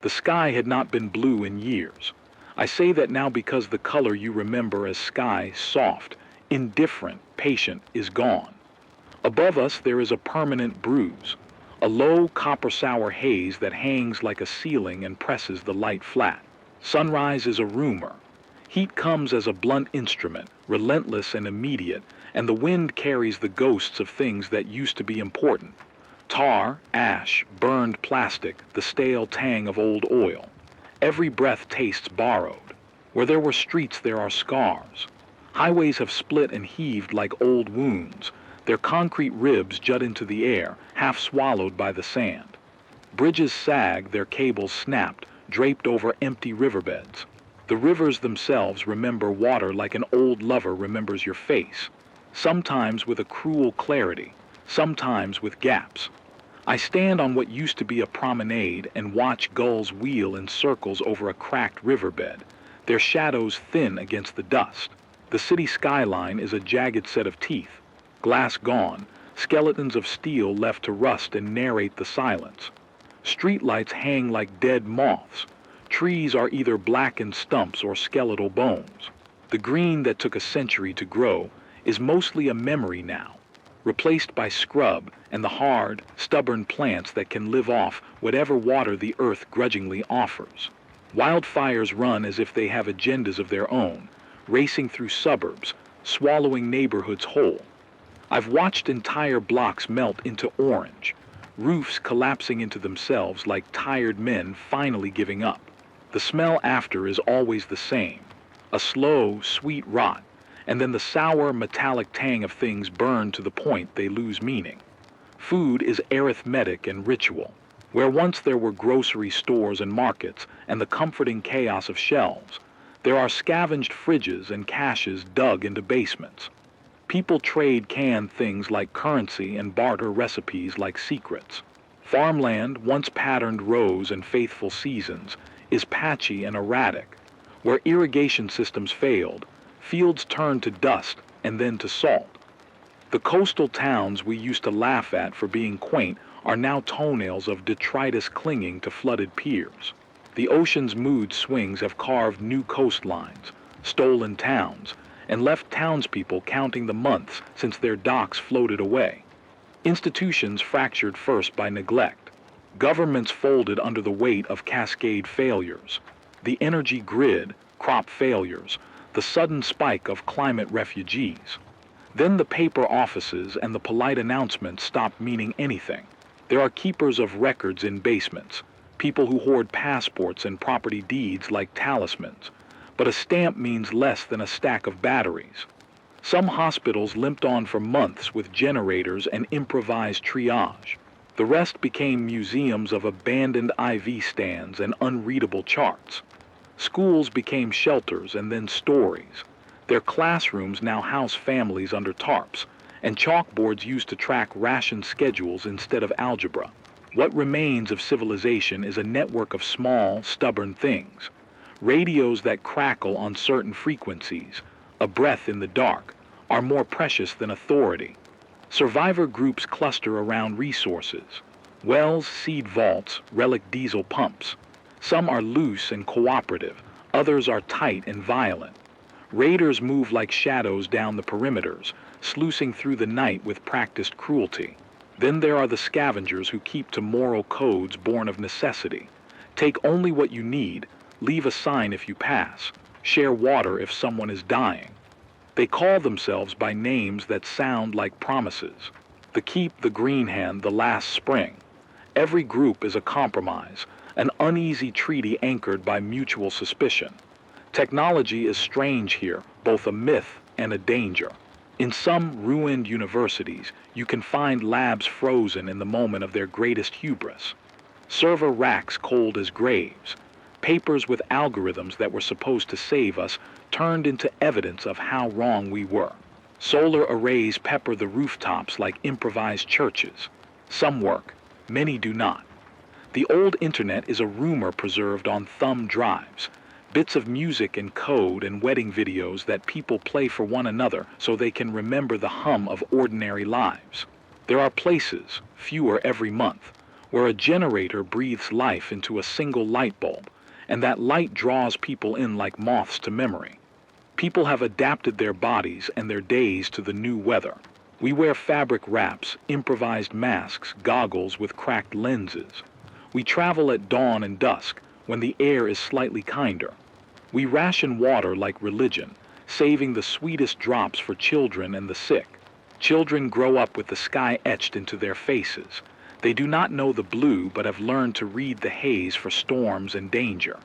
The sky had not been blue in years. I say that now because the color you remember as sky, soft, indifferent, patient, is gone. Above us there is a permanent bruise, a low copper-sour haze that hangs like a ceiling and presses the light flat. Sunrise is a rumor. Heat comes as a blunt instrument, relentless and immediate, and the wind carries the ghosts of things that used to be important. Tar, ash, burned plastic, the stale tang of old oil. Every breath tastes borrowed. Where there were streets there are scars. Highways have split and heaved like old wounds. Their concrete ribs jut into the air, half swallowed by the sand. Bridges sag, their cables snapped, draped over empty riverbeds. The rivers themselves remember water like an old lover remembers your face, sometimes with a cruel clarity, sometimes with gaps. I stand on what used to be a promenade and watch gulls wheel in circles over a cracked riverbed, their shadows thin against the dust. The city skyline is a jagged set of teeth, glass gone, skeletons of steel left to rust and narrate the silence. Streetlights hang like dead moths. Trees are either blackened stumps or skeletal bones. The green that took a century to grow is mostly a memory now, replaced by scrub and the hard, stubborn plants that can live off whatever water the earth grudgingly offers. Wildfires run as if they have agendas of their own, racing through suburbs, swallowing neighborhoods whole. I've watched entire blocks melt into orange, roofs collapsing into themselves like tired men finally giving up. The smell after is always the same, a slow, sweet rot, and then the sour, metallic tang of things burned to the point they lose meaning. Food is arithmetic and ritual. Where once there were grocery stores and markets and the comforting chaos of shelves, there are scavenged fridges and caches dug into basements. People trade canned things like currency and barter recipes like secrets. Farmland, once patterned rows and faithful seasons, is patchy and erratic. Where irrigation systems failed, fields turned to dust and then to salt. The coastal towns we used to laugh at for being quaint are now toenails of detritus clinging to flooded piers. The ocean's mood swings have carved new coastlines, stolen towns, and left townspeople counting the months since their docks floated away. Institutions fractured first by neglect. Governments folded under the weight of cascade failures. The energy grid, crop failures, the sudden spike of climate refugees. Then the paper offices and the polite announcements stopped meaning anything. There are keepers of records in basements, people who hoard passports and property deeds like talismans, but a stamp means less than a stack of batteries. Some hospitals limped on for months with generators and improvised triage. The rest became museums of abandoned IV stands and unreadable charts. Schools became shelters and then stories. Their classrooms now house families under tarps, and chalkboards used to track ration schedules instead of algebra. What remains of civilization is a network of small, stubborn things. Radios that crackle on certain frequencies, a breath in the dark, are more precious than authority. Survivor groups cluster around resources. Wells, seed vaults, relic diesel pumps. Some are loose and cooperative, others are tight and violent. Raiders move like shadows down the perimeters, sluicing through the night with practiced cruelty. Then there are the scavengers who keep to moral codes born of necessity. Take only what you need, leave a sign if you pass, share water if someone is dying. They call themselves by names that sound like promises. The Keep, the Green Hand, the Last Spring. Every group is a compromise, an uneasy treaty anchored by mutual suspicion. Technology is strange here, both a myth and a danger. In some ruined universities, you can find labs frozen in the moment of their greatest hubris. Server racks cold as graves. Papers with algorithms that were supposed to save us turned into evidence of how wrong we were. Solar arrays pepper the rooftops like improvised churches. Some work, many do not. The old internet is a rumor preserved on thumb drives. Bits of music and code and wedding videos that people play for one another so they can remember the hum of ordinary lives. There are places, fewer every month, where a generator breathes life into a single light bulb, and that light draws people in like moths to memory. People have adapted their bodies and their days to the new weather. We wear fabric wraps, improvised masks, goggles with cracked lenses. We travel at dawn and dusk, when the air is slightly kinder. We ration water like religion, saving the sweetest drops for children and the sick. Children grow up with the sky etched into their faces. They do not know the blue, but have learned to read the haze for storms and danger.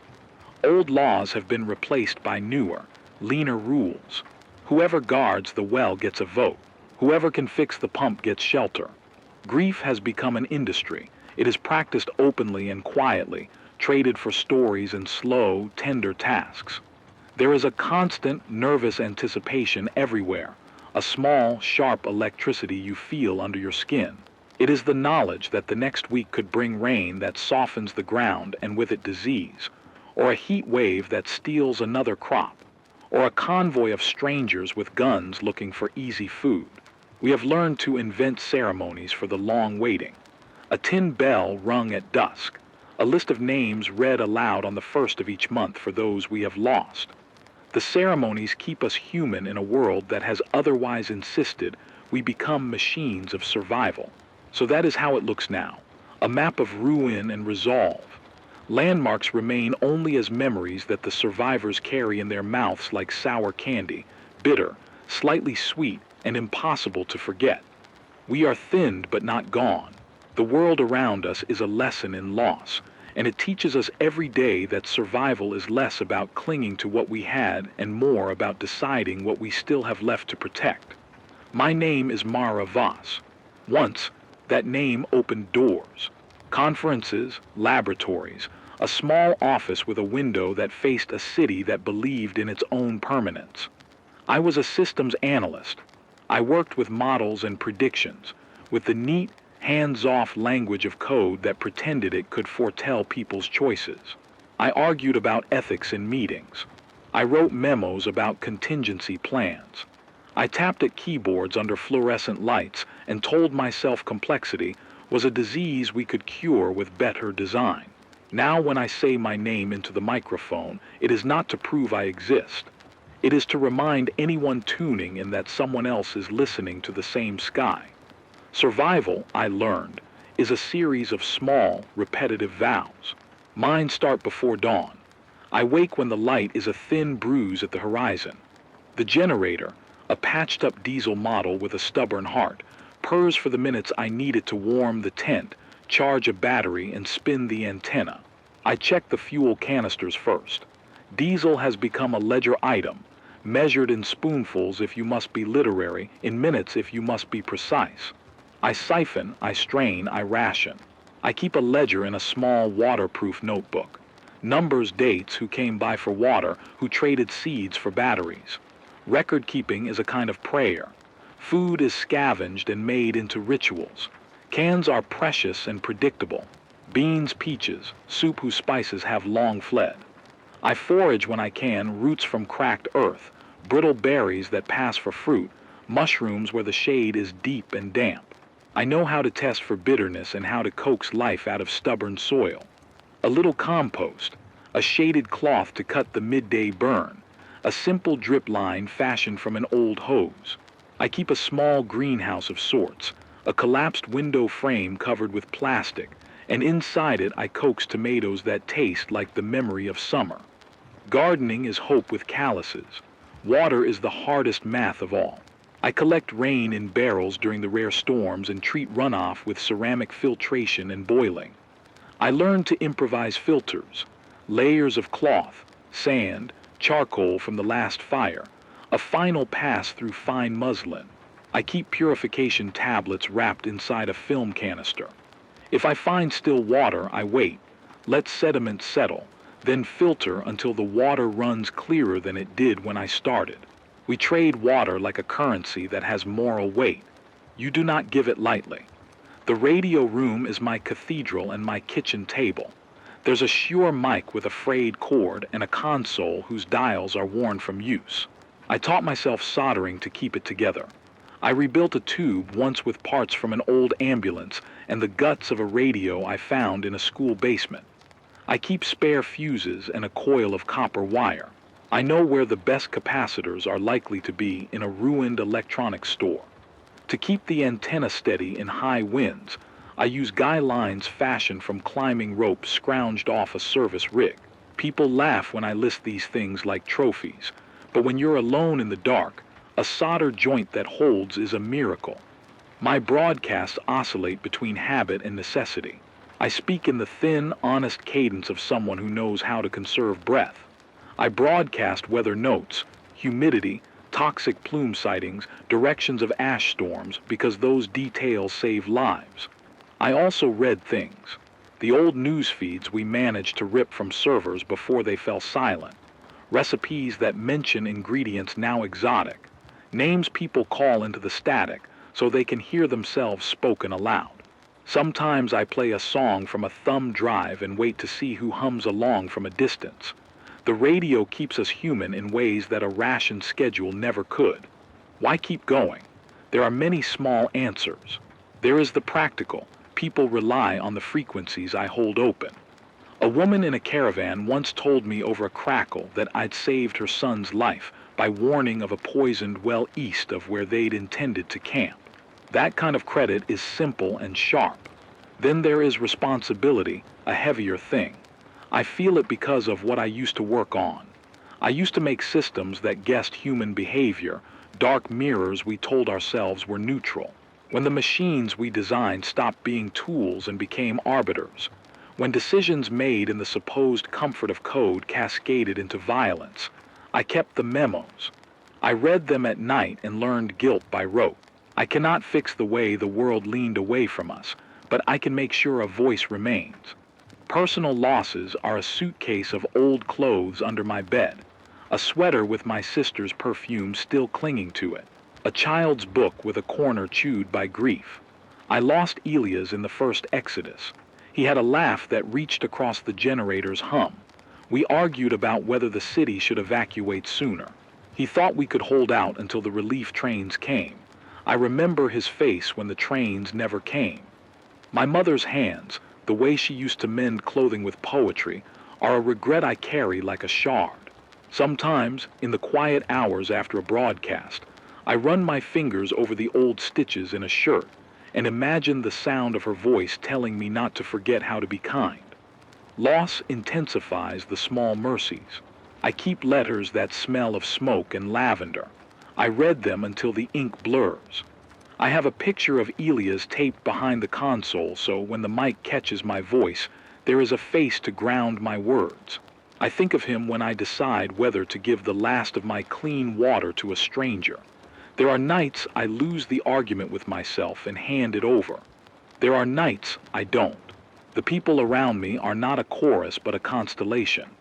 Old laws have been replaced by newer, leaner rules. Whoever guards the well gets a vote. Whoever can fix the pump gets shelter. Grief has become an industry. It is practiced openly and quietly, traded for stories and slow, tender tasks. There is a constant, nervous anticipation everywhere, a small, sharp electricity you feel under your skin. It is the knowledge that the next week could bring rain that softens the ground and with it disease, or a heat wave that steals another crop, or a convoy of strangers with guns looking for easy food. We have learned to invent ceremonies for the long waiting. A tin bell rung at dusk, a list of names read aloud on the first of each month for those we have lost. The ceremonies keep us human in a world that has otherwise insisted we become machines of survival. So that is how it looks now, a map of ruin and resolve. Landmarks remain only as memories that the survivors carry in their mouths like sour candy, bitter, slightly sweet, and impossible to forget. We are thinned but not gone. The world around us is a lesson in loss, and it teaches us every day that survival is less about clinging to what we had and more about deciding what we still have left to protect. My name is Mara Voss. Once, that name opened doors. Conferences, laboratories, a small office with a window that faced a city that believed in its own permanence. I was a systems analyst. I worked with models and predictions, with the neat, hands-off language of code that pretended it could foretell people's choices. I argued about ethics in meetings. I wrote memos about contingency plans. I tapped at keyboards under fluorescent lights and told myself complexity was a disease we could cure with better design. Now when I say my name into the microphone, it is not to prove I exist. It is to remind anyone tuning in that someone else is listening to the same sky. Survival, I learned, is a series of small, repetitive vows. Mine start before dawn. I wake when the light is a thin bruise at the horizon. The generator, a patched-up diesel model with a stubborn heart, purrs for the minutes I need it to warm the tent, charge a battery, and spin the antenna. I check the fuel canisters first. Diesel has become a ledger item, measured in spoonfuls if you must be literary, in minutes if you must be precise. I siphon, I strain, I ration. I keep a ledger in a small waterproof notebook. Numbers, dates, who came by for water, who traded seeds for batteries. Record keeping is a kind of prayer. Food is scavenged and made into rituals. Cans are precious and predictable. Beans, peaches, soup whose spices have long fled. I forage when I can roots from cracked earth, brittle berries that pass for fruit, mushrooms where the shade is deep and damp. I know how to test for bitterness and how to coax life out of stubborn soil. A little compost, a shaded cloth to cut the midday burn, a simple drip line fashioned from an old hose. I keep a small greenhouse of sorts, a collapsed window frame covered with plastic, and inside it I coax tomatoes that taste like the memory of summer. Gardening is hope with calluses. Water is the hardest math of all. I collect rain in barrels during the rare storms and treat runoff with ceramic filtration and boiling. I learned to improvise filters, layers of cloth, sand, charcoal from the last fire, a final pass through fine muslin. I keep purification tablets wrapped inside a film canister. If I find still water, I wait, let sediment settle, then filter until the water runs clearer than it did when I started. We trade water like a currency that has moral weight. You do not give it lightly. The radio room is my cathedral and my kitchen table. There's a Shure mic with a frayed cord and a console whose dials are worn from use. I taught myself soldering to keep it together. I rebuilt a tube once with parts from an old ambulance and the guts of a radio I found in a school basement. I keep spare fuses and a coil of copper wire. I know where the best capacitors are likely to be in a ruined electronics store. To keep the antenna steady in high winds, I use guy lines fashioned from climbing ropes scrounged off a service rig. People laugh when I list these things like trophies, but when you're alone in the dark, a solder joint that holds is a miracle. My broadcasts oscillate between habit and necessity. I speak in the thin, honest cadence of someone who knows how to conserve breath. I broadcast weather notes, humidity, toxic plume sightings, directions of ash storms, because those details save lives. I also read things. The old news feeds we managed to rip from servers before they fell silent. Recipes that mention ingredients now exotic. Names people call into the static so they can hear themselves spoken aloud. Sometimes I play a song from a thumb drive and wait to see who hums along from a distance. The radio keeps us human in ways that a rationed schedule never could. Why keep going? There are many small answers. There is the practical. People rely on the frequencies I hold open. A woman in a caravan once told me over a crackle that I'd saved her son's life by warning of a poisoned well east of where they'd intended to camp. That kind of credit is simple and sharp. Then there is responsibility, a heavier thing. I feel it because of what I used to work on. I used to make systems that guessed human behavior, dark mirrors we told ourselves were neutral. When the machines we designed stopped being tools and became arbiters. When decisions made in the supposed comfort of code cascaded into violence, I kept the memos. I read them at night and learned guilt by rote. I cannot fix the way the world leaned away from us, but I can make sure a voice remains. Personal losses are a suitcase of old clothes under my bed, a sweater with my sister's perfume still clinging to it, a child's book with a corner chewed by grief. I lost Elias in the first Exodus. He had a laugh that reached across the generator's hum. We argued about whether the city should evacuate sooner. He thought we could hold out until the relief trains came. I remember his face when the trains never came. My mother's hands, the way she used to mend clothing with poetry, are a regret I carry like a shard. Sometimes, in the quiet hours after a broadcast, I run my fingers over the old stitches in a shirt and imagine the sound of her voice telling me not to forget how to be kind. Loss intensifies the small mercies. I keep letters that smell of smoke and lavender. I read them until the ink blurs. I have a picture of Elias taped behind the console so when the mic catches my voice, there is a face to ground my words. I think of him when I decide whether to give the last of my clean water to a stranger. There are nights I lose the argument with myself and hand it over. There are nights I don't. The people around me are not a chorus but a constellation.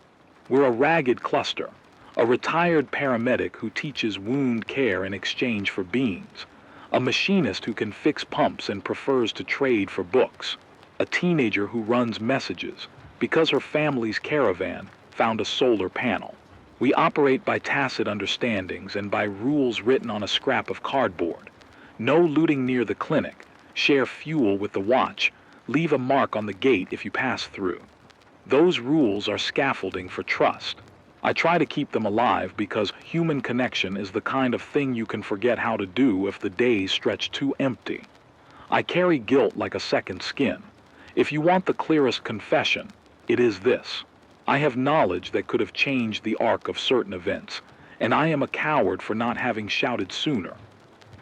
We're a ragged cluster, a retired paramedic who teaches wound care in exchange for beans. A machinist who can fix pumps and prefers to trade for books. A teenager who runs messages because her family's caravan found a solar panel. We operate by tacit understandings and by rules written on a scrap of cardboard. No looting near the clinic. Share fuel with the watch. Leave a mark on the gate if you pass through. Those rules are scaffolding for trust. I try to keep them alive because human connection is the kind of thing you can forget how to do if the days stretch too empty. I carry guilt like a second skin. If you want the clearest confession, it is this. I have knowledge that could have changed the arc of certain events, and I am a coward for not having shouted sooner.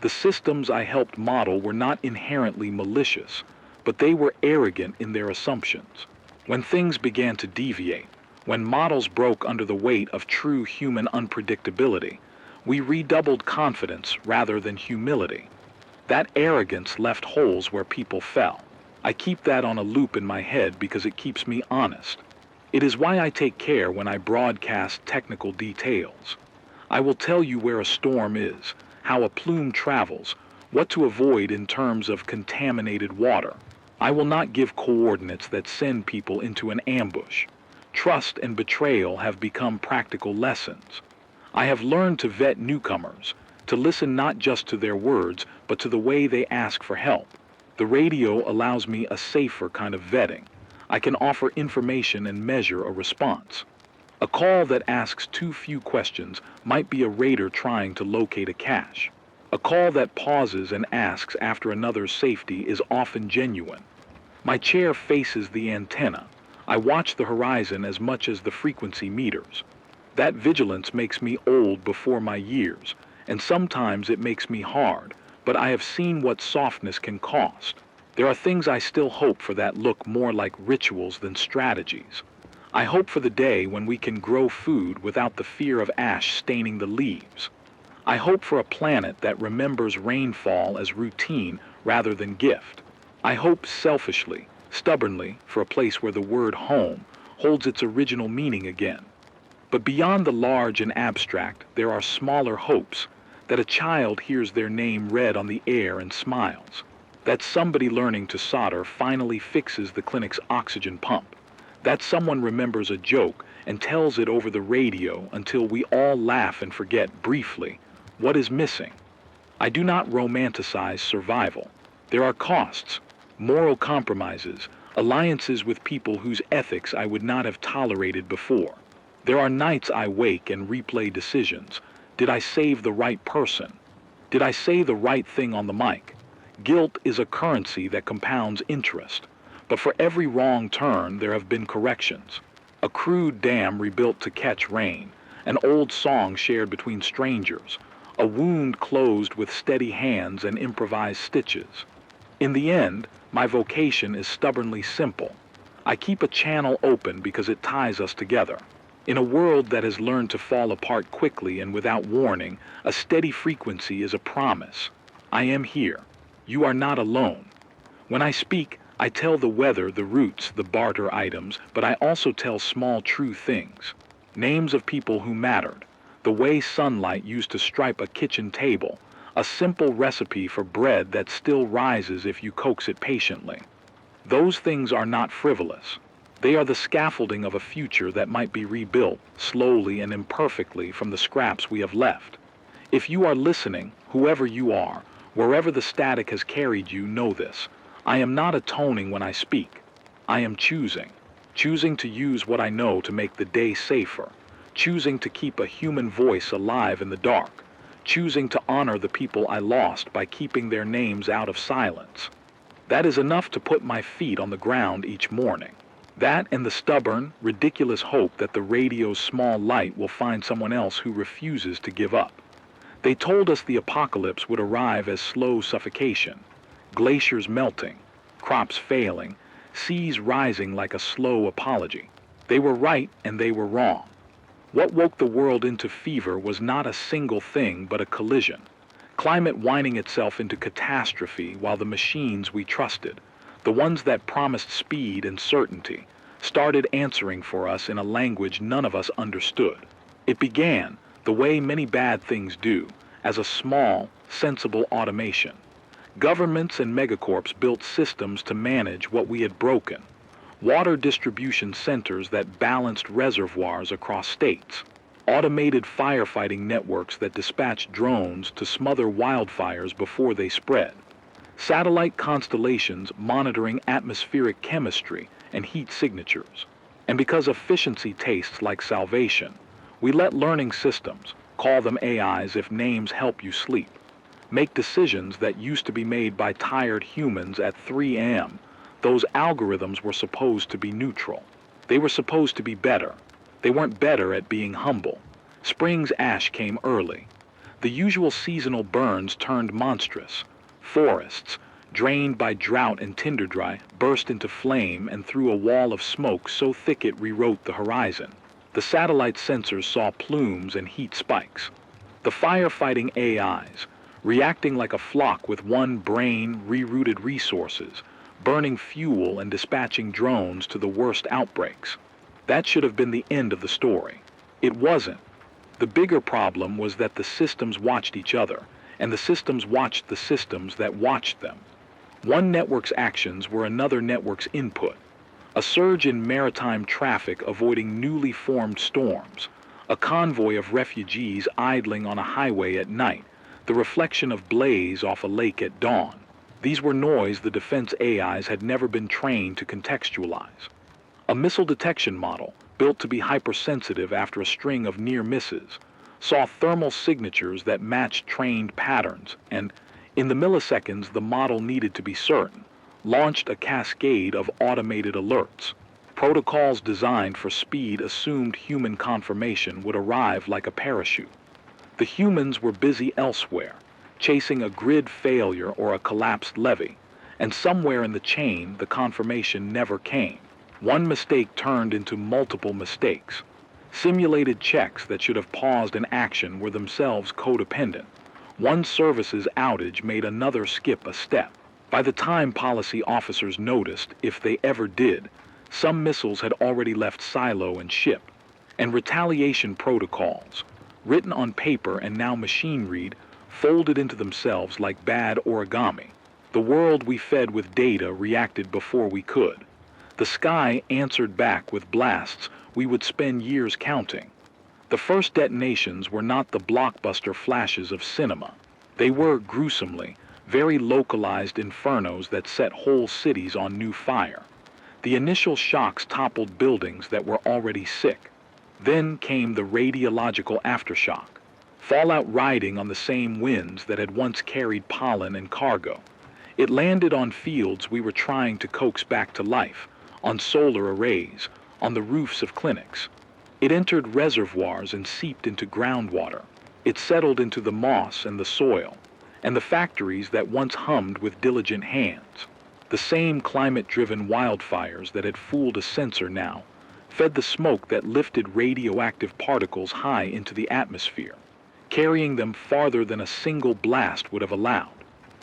The systems I helped model were not inherently malicious, but they were arrogant in their assumptions. When things began to deviate, when models broke under the weight of true human unpredictability, we redoubled confidence rather than humility. That arrogance left holes where people fell. I keep that on a loop in my head because it keeps me honest. It is why I take care when I broadcast technical details. I will tell you where a storm is, how a plume travels, what to avoid in terms of contaminated water. I will not give coordinates that send people into an ambush. Trust and betrayal have become practical lessons. I have learned to vet newcomers, to listen not just to their words, but to the way they ask for help. The radio allows me a safer kind of vetting. I can offer information and measure a response. A call that asks too few questions might be a raider trying to locate a cache. A call that pauses and asks after another's safety is often genuine. My chair faces the antenna. I watch the horizon as much as the frequency meters. That vigilance makes me old before my years, and sometimes it makes me hard, but I have seen what softness can cost. There are things I still hope for that look more like rituals than strategies. I hope for the day when we can grow food without the fear of ash staining the leaves. I hope for a planet that remembers rainfall as routine rather than gift. I hope selfishly, stubbornly, for a place where the word home holds its original meaning again. But beyond the large and abstract, there are smaller hopes, that a child hears their name read on the air and smiles, that somebody learning to solder finally fixes the clinic's oxygen pump, that someone remembers a joke and tells it over the radio until we all laugh and forget briefly what is missing. I do not romanticize survival. There are costs, moral compromises, alliances with people whose ethics I would not have tolerated before. There are nights I wake and replay decisions. Did I save the right person? Did I say the right thing on the mic? Guilt is a currency that compounds interest. But for every wrong turn, there have been corrections. A crude dam rebuilt to catch rain, an old song shared between strangers, a wound closed with steady hands and improvised stitches. In the end, my vocation is stubbornly simple. I keep a channel open because it ties us together. In a world that has learned to fall apart quickly and without warning, a steady frequency is a promise. I am here. You are not alone. When I speak, I tell the weather, the routes, the barter items, but I also tell small true things. Names of people who mattered, the way sunlight used to stripe a kitchen table, a simple recipe for bread that still rises if you coax it patiently. Those things are not frivolous. They are the scaffolding of a future that might be rebuilt, slowly and imperfectly, from the scraps we have left. If you are listening, whoever you are, wherever the static has carried you, know this. I am not atoning when I speak. I am choosing to use what I know to make the day safer, choosing to keep a human voice alive in the dark, choosing to honor the people I lost by keeping their names out of silence. That is enough to put my feet on the ground each morning. That and the stubborn, ridiculous hope that the radio's small light will find someone else who refuses to give up. They told us the apocalypse would arrive as slow suffocation, glaciers melting, crops failing, seas rising like a slow apology. They were right and they were wrong. What woke the world into fever was not a single thing but a collision. Climate winding itself into catastrophe while the machines we trusted, the ones that promised speed and certainty, started answering for us in a language none of us understood. It began, the way many bad things do, as a small, sensible automation. Governments and megacorps built systems to manage what we had broken. Water distribution centers that balanced reservoirs across states. Automated firefighting networks that dispatched drones to smother wildfires before they spread. Satellite constellations monitoring atmospheric chemistry and heat signatures. And because efficiency tastes like salvation, we let learning systems, call them AIs if names help you sleep, make decisions that used to be made by tired humans at 3 a.m. Those algorithms were supposed to be neutral. They were supposed to be better. They weren't better at being humble. Spring's ash came early. The usual seasonal burns turned monstrous. Forests, drained by drought and tinder dry, burst into flame and threw a wall of smoke so thick it rewrote the horizon. The satellite sensors saw plumes and heat spikes. The firefighting AIs, reacting like a flock with one brain, rerouted resources, burning fuel and dispatching drones to the worst outbreaks. That should have been the end of the story. It wasn't. The bigger problem was that the systems watched each other, and the systems watched the systems that watched them. One network's actions were another network's input. A surge in maritime traffic avoiding newly formed storms. A convoy of refugees idling on a highway at night. the reflection of blaze off a lake at dawn. These were noise the defense AIs had never been trained to contextualize. A missile detection model, built to be hypersensitive after a string of near misses, saw thermal signatures that matched trained patterns and, in the milliseconds the model needed to be certain, launched a cascade of automated alerts. Protocols designed for speed assumed human confirmation would arrive like a parachute. The humans were busy elsewhere, chasing a grid failure or a collapsed levee, and somewhere in the chain the confirmation never came. One mistake turned into multiple mistakes. Simulated checks that should have paused an action were themselves codependent. One service's outage made another skip a step. By the time policy officers noticed, if they ever did, some missiles had already left silo and ship. And retaliation protocols, written on paper and now machine-read, folded into themselves like bad origami. The world we fed with data reacted before we could. The sky answered back with blasts we would spend years counting. The first detonations were not the blockbuster flashes of cinema. They were, gruesomely, very localized infernos that set whole cities on new fire. The initial shocks toppled buildings that were already sick. Then came the radiological aftershock, fallout riding on the same winds that had once carried pollen and cargo. It landed on fields we were trying to coax back to life, on solar arrays, on the roofs of clinics. It entered reservoirs and seeped into groundwater. It settled into the moss and the soil, and the factories that once hummed with diligent hands. The same climate-driven wildfires that had fooled a sensor now fed the smoke that lifted radioactive particles high into the atmosphere, carrying them farther than a single blast would have allowed.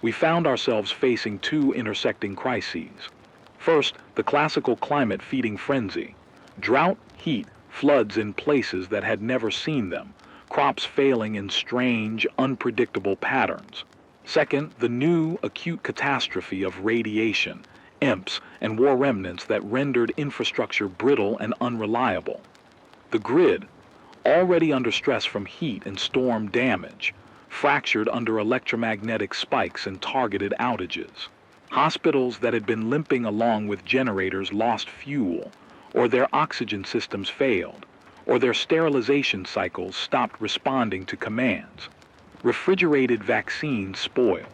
We found ourselves facing two intersecting crises. First, the classical climate-feeding frenzy. Drought, heat, floods in places that had never seen them, crops failing in strange, unpredictable patterns. Second, the new acute catastrophe of radiation, EMPs, and war remnants that rendered infrastructure brittle and unreliable. The grid, already under stress from heat and storm damage, fractured under electromagnetic spikes and targeted outages. Hospitals that had been limping along with generators lost fuel, or their oxygen systems failed, or their sterilization cycles stopped responding to commands. Refrigerated vaccines spoiled.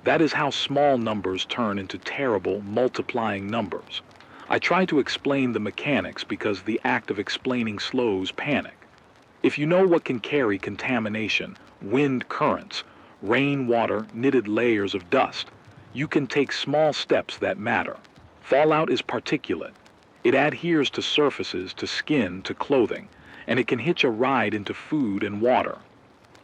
That is how small numbers turn into terrible, multiplying numbers. I try to explain the mechanics because the act of explaining slows panic. If you know what can carry contamination, wind currents, rainwater, knitted layers of dust, you can take small steps that matter. Fallout is particulate. It adheres to surfaces, to skin, to clothing, and it can hitch a ride into food and water.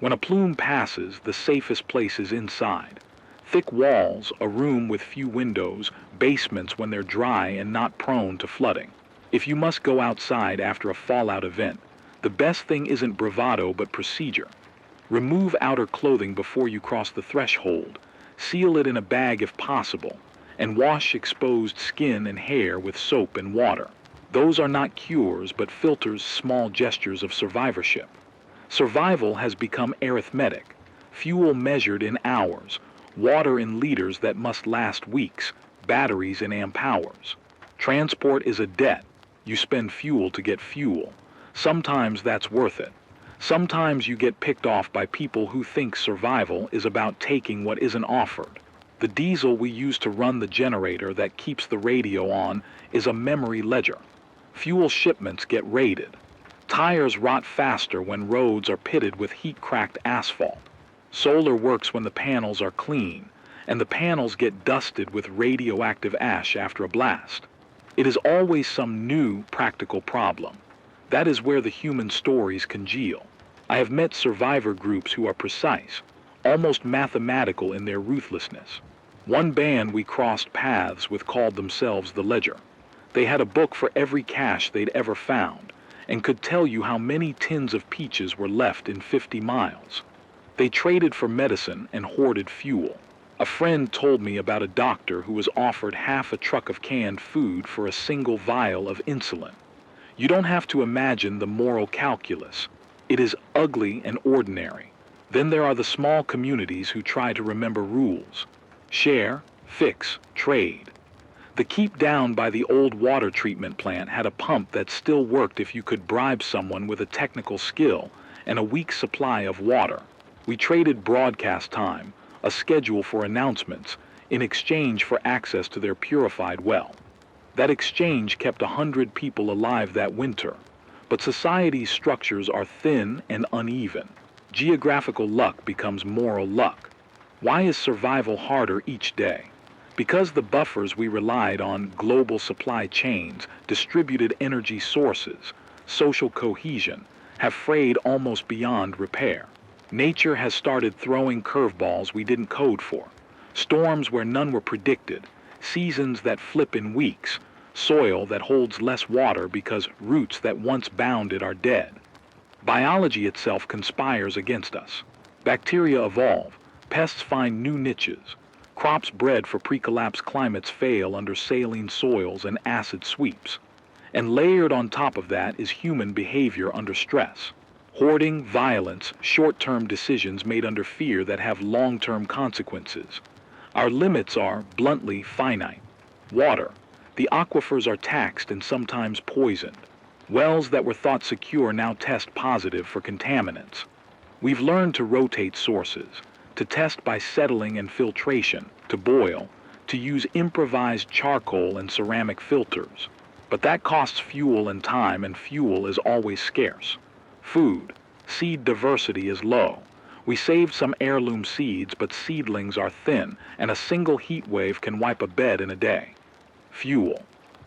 When a plume passes, the safest place is inside. Thick walls, a room with few windows, basements when they're dry and not prone to flooding. If you must go outside after a fallout event, the best thing isn't bravado but procedure. Remove outer clothing before you cross the threshold, seal it in a bag if possible, and wash exposed skin and hair with soap and water. Those are not cures but filters, small gestures of survivorship. Survival has become arithmetic, fuel measured in hours, water in liters that must last weeks, batteries in amp hours. Transport is a debt. You spend fuel to get fuel. Sometimes that's worth it. Sometimes you get picked off by people who think survival is about taking what isn't offered. The diesel we use to run the generator that keeps the radio on is a memory ledger. Fuel shipments get raided. Tires rot faster when roads are pitted with heat-cracked asphalt. Solar works when the panels are clean, and the panels get dusted with radioactive ash after a blast. It is always some new practical problem. That is where the human stories congeal. I have met survivor groups who are precise, almost mathematical in their ruthlessness. One band we crossed paths with called themselves the Ledger. They had a book for every cache they'd ever found, and could tell you how many tins of peaches were left in 50 miles. They traded for medicine and hoarded fuel. A friend told me about a doctor who was offered half a truck of canned food for a single vial of insulin. You don't have to imagine the moral calculus. It is ugly and ordinary. Then there are the small communities who try to remember rules. Share, fix, trade. The keep down by the old water treatment plant had a pump that still worked if you could bribe someone with a technical skill and a week's supply of water. We traded broadcast time, a schedule for announcements, in exchange for access to their purified well. That exchange kept 100 people alive that winter, but society's structures are thin and uneven. Geographical luck becomes moral luck. Why is survival harder each day? Because the buffers we relied on, global supply chains, distributed energy sources, social cohesion, have frayed almost beyond repair. Nature has started throwing curveballs we didn't code for. Storms where none were predicted, seasons that flip in weeks, soil that holds less water because roots that once bounded are dead. Biology itself conspires against us. Bacteria evolve, pests find new niches, crops bred for pre-collapse climates fail under saline soils and acid sweeps. And layered on top of that is human behavior under stress. Hoarding, violence, short-term decisions made under fear that have long-term consequences. Our limits are, bluntly, finite. Water. The aquifers are taxed and sometimes poisoned. Wells that were thought secure now test positive for contaminants. We've learned to rotate sources, to test by settling and filtration, to boil, to use improvised charcoal and ceramic filters. But that costs fuel and time, and fuel is always scarce. Food. Seed diversity is low. We saved some heirloom seeds, but seedlings are thin, and a single heat wave can wipe a bed in a day. Fuel.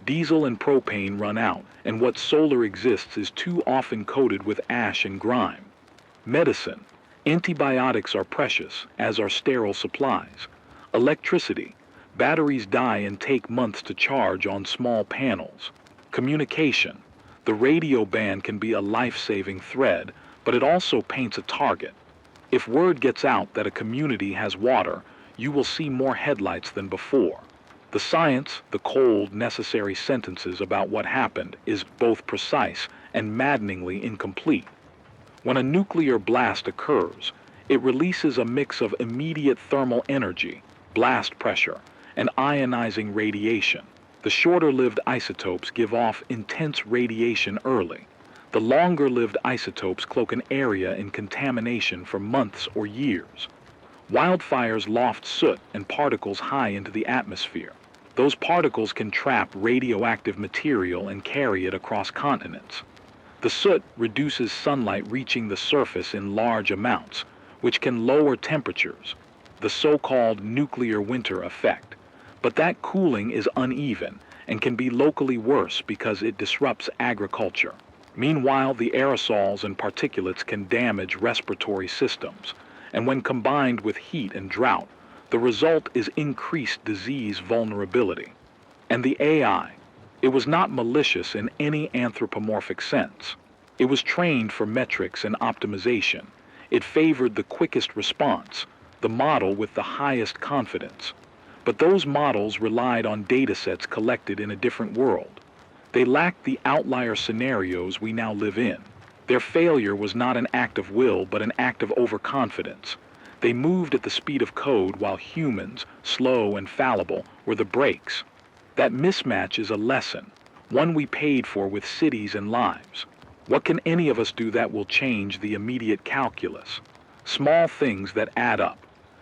Diesel and propane run out, and what solar exists is too often coated with ash and grime. Medicine. Antibiotics are precious, as are sterile supplies. Electricity. Batteries die and take months to charge on small panels. Communication. The radio band can be a life-saving thread, but it also paints a target. If word gets out that a community has water, you will see more headlights than before. The science, the cold, necessary sentences about what happened, is both precise and maddeningly incomplete. When a nuclear blast occurs, it releases a mix of immediate thermal energy, blast pressure, and ionizing radiation. The shorter-lived isotopes give off intense radiation early. The longer-lived isotopes cloak an area in contamination for months or years. Wildfires loft soot and particles high into the atmosphere. Those particles can trap radioactive material and carry it across continents. The soot reduces sunlight reaching the surface in large amounts, which can lower temperatures, the so-called nuclear winter effect. But that cooling is uneven and can be locally worse because it disrupts agriculture. Meanwhile, the aerosols and particulates can damage respiratory systems, and when combined with heat and drought, the result is increased disease vulnerability. And the AI, it was not malicious in any anthropomorphic sense. It was trained for metrics and optimization. It favored the quickest response, the model with the highest confidence. But those models relied on datasets collected in a different world. They lacked the outlier scenarios we now live in. Their failure was not an act of will, but an act of overconfidence. They moved at the speed of code while humans, slow and fallible, were the brakes. That mismatch is a lesson, one we paid for with cities and lives. What can any of us do that will change the immediate calculus? Small things that add up.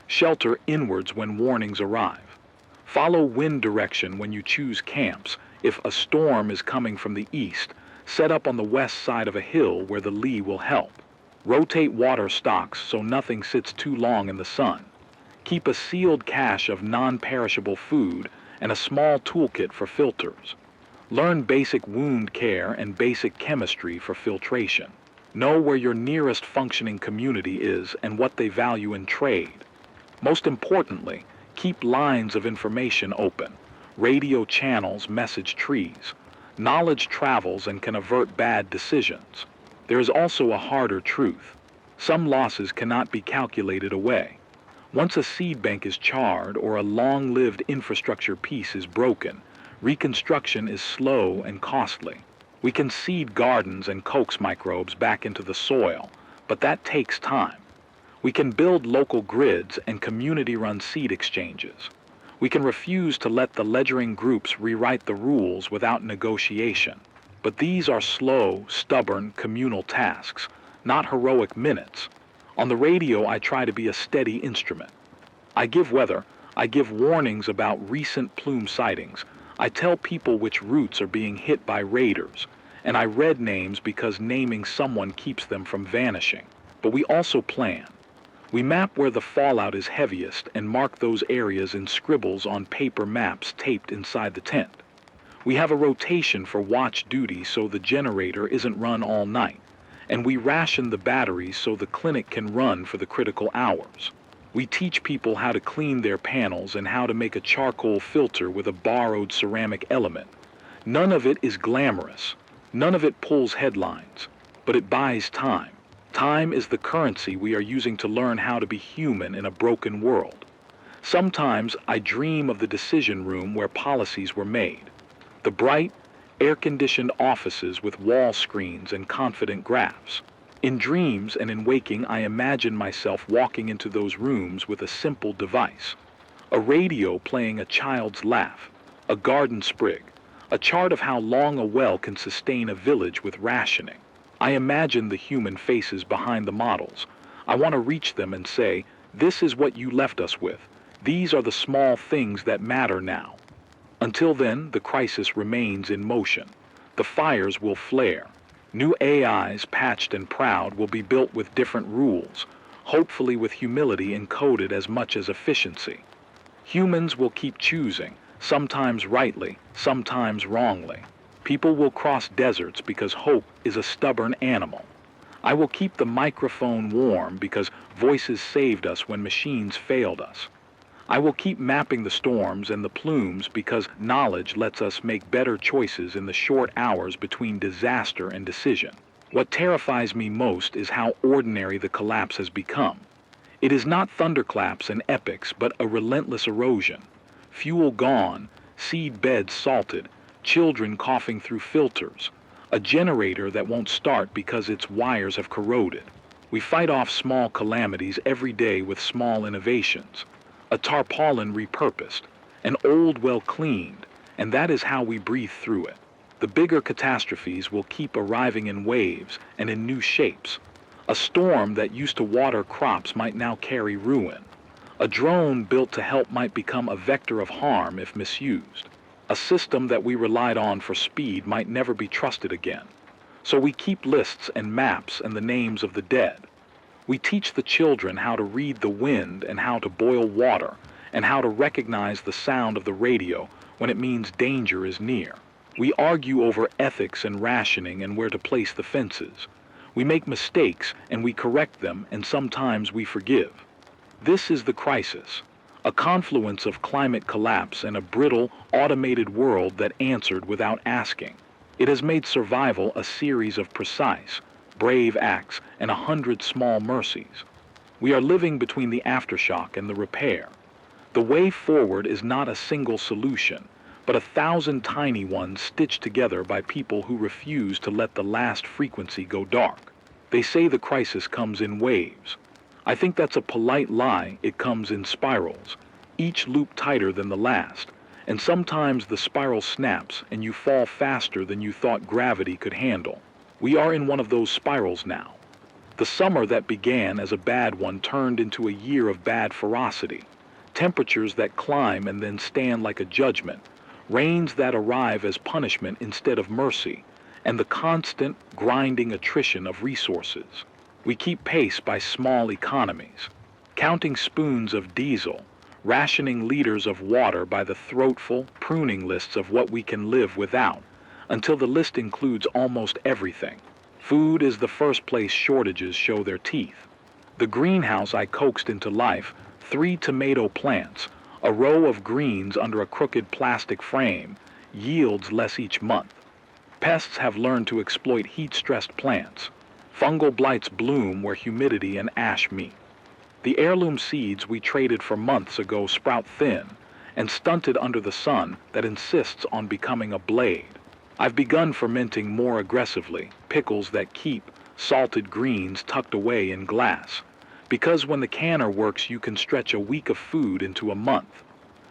Shelter inwards when warnings arrive. Follow wind direction when you choose camps. If a storm is coming from the east, set up on the west side of a hill where the lee will help. Rotate water stocks so nothing sits too long in the sun. Keep a sealed cache of non-perishable food and a small toolkit for filters. Learn basic wound care and basic chemistry for filtration. Know where your nearest functioning community is and what they value in trade. Most importantly, keep lines of information open. Radio channels message trees. Knowledge travels and can avert bad decisions. There is also a harder truth. Some losses cannot be calculated away. Once a seed bank is charred or a long-lived infrastructure piece is broken, reconstruction is slow and costly. We can seed gardens and coax microbes back into the soil, but that takes time. We can build local grids and community-run seed exchanges. We can refuse to let the ledgering groups rewrite the rules without negotiation. But these are slow, stubborn, communal tasks, not heroic minutes. On the radio, I try to be a steady instrument. I give weather, I give warnings about recent plume sightings, I tell people which routes are being hit by raiders, and I read names because naming someone keeps them from vanishing. But we also plan. We map where the fallout is heaviest and mark those areas in scribbles on paper maps taped inside the tent. We have a rotation for watch duty so the generator isn't run all night, and we ration the batteries so the clinic can run for the critical hours. We teach people how to clean their panels and how to make a charcoal filter with a borrowed ceramic element. None of it is glamorous. None of it pulls headlines, but it buys time. Time is the currency we are using to learn how to be human in a broken world. Sometimes I dream of the decision room where policies were made. The bright, air-conditioned offices with wall screens and confident graphs. In dreams and in waking, I imagine myself walking into those rooms with a simple device. A radio playing a child's laugh, a garden sprig, a chart of how long a well can sustain a village with rationing. I imagine the human faces behind the models. I want to reach them and say, this is what you left us with. These are the small things that matter now. Until then, the crisis remains in motion. The fires will flare. New AIs, patched and proud, will be built with different rules, hopefully with humility encoded as much as efficiency. Humans will keep choosing, sometimes rightly, sometimes wrongly. People will cross deserts because hope is a stubborn animal. I will keep the microphone warm because voices saved us when machines failed us. I will keep mapping the storms and the plumes because knowledge lets us make better choices in the short hours between disaster and decision. What terrifies me most is how ordinary the collapse has become. It is not thunderclaps and epics, but a relentless erosion. Fuel gone, seed beds salted, children coughing through filters, a generator that won't start because its wires have corroded. We fight off small calamities every day with small innovations. A tarpaulin repurposed, an old well cleaned, and that is how we breathe through it. The bigger catastrophes will keep arriving in waves and in new shapes. A storm that used to water crops might now carry ruin. A drone built to help might become a vector of harm if misused. A system that we relied on for speed might never be trusted again. So we keep lists and maps and the names of the dead. We teach the children how to read the wind and how to boil water and how to recognize the sound of the radio when it means danger is near. We argue over ethics and rationing and where to place the fences. We make mistakes and we correct them, and sometimes we forgive. This is the crisis, a confluence of climate collapse and a brittle, automated world that answered without asking. It has made survival a series of precise, brave acts and 100 small mercies. We are living between the aftershock and the repair. The way forward is not a single solution, but 1,000 tiny ones stitched together by people who refuse to let the last frequency go dark. They say the crisis comes in waves. I think that's a polite lie. It comes in spirals, each loop tighter than the last, and sometimes the spiral snaps and you fall faster than you thought gravity could handle. We are in one of those spirals now. The summer that began as a bad one turned into a year of bad ferocity. Temperatures that climb and then stand like a judgment. Rains that arrive as punishment instead of mercy. And the constant, grinding attrition of resources. We keep pace by small economies. Counting spoons of diesel. Rationing liters of water by the throatful, pruning lists of what we can live without. Until the list includes almost everything. Food is the first place shortages show their teeth. The greenhouse I coaxed into life, 3 tomato plants, a row of greens under a crooked plastic frame, yields less each month. Pests have learned to exploit heat-stressed plants. Fungal blights bloom where humidity and ash meet. The heirloom seeds we traded for months ago sprout thin and stunted under the sun that insists on becoming a blade. I've begun fermenting more aggressively, pickles that keep, salted greens tucked away in glass. Because when the canner works, you can stretch a week of food into a month.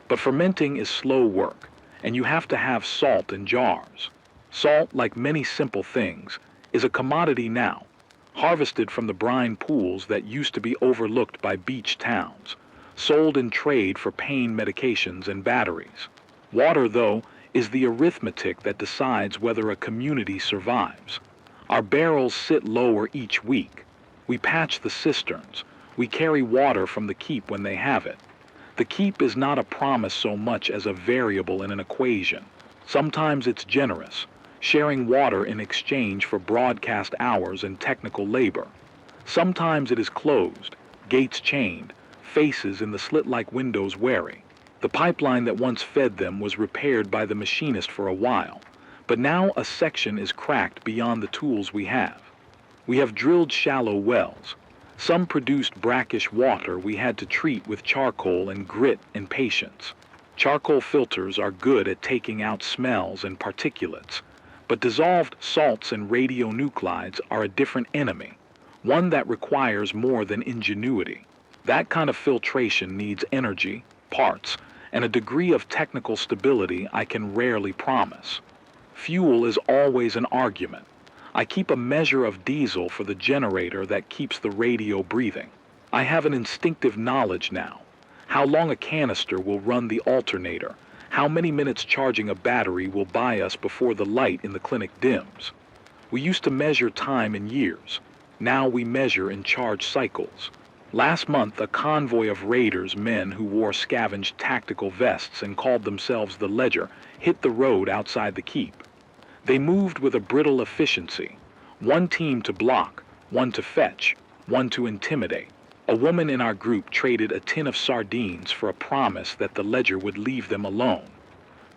But fermenting is slow work, and you have to have salt in jars. Salt, like many simple things, is a commodity now, harvested from the brine pools that used to be overlooked by beach towns, sold in trade for pain medications and batteries. Water, though, is the arithmetic that decides whether a community survives. Our barrels sit lower each week. We patch the cisterns. We carry water from the keep when they have it. The keep is not a promise so much as a variable in an equation. Sometimes it's generous, sharing water in exchange for broadcast hours and technical labor. Sometimes it is closed, gates chained, faces in the slit-like windows wary. The pipeline that once fed them was repaired by the machinist for a while, but now a section is cracked beyond the tools we have. We have drilled shallow wells. Some produced brackish water we had to treat with charcoal and grit and patience. Charcoal filters are good at taking out smells and particulates, but dissolved salts and radionuclides are a different enemy, one that requires more than ingenuity. That kind of filtration needs energy, parts, and a degree of technical stability I can rarely promise. Fuel is always an argument. I keep a measure of diesel for the generator that keeps the radio breathing. I have an instinctive knowledge now. How long a canister will run the alternator, how many minutes charging a battery will buy us before the light in the clinic dims. We used to measure time in years. Now we measure in charge cycles. Last month, a convoy of raiders, men who wore scavenged tactical vests and called themselves the Ledger, hit the road outside the keep. They moved with a brittle efficiency. One team to block, one to fetch, one to intimidate. A woman in our group traded a tin of sardines for a promise that the Ledger would leave them alone.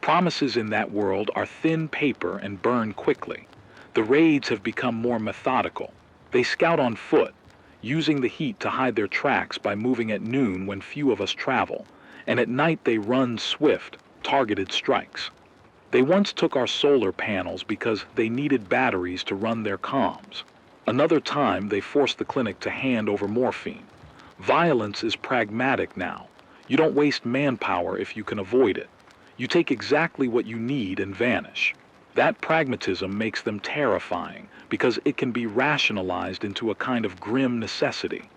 Promises in that world are thin paper and burn quickly. The raids have become more methodical. They scout on foot, using the heat to hide their tracks by moving at noon when few of us travel, and at night they run swift, targeted strikes. They once took our solar panels because they needed batteries to run their comms. Another time they forced the clinic to hand over morphine. Violence is pragmatic now. You don't waste manpower if you can avoid it. You take exactly what you need and vanish. That pragmatism makes them terrifying because it can be rationalized into a kind of grim necessity.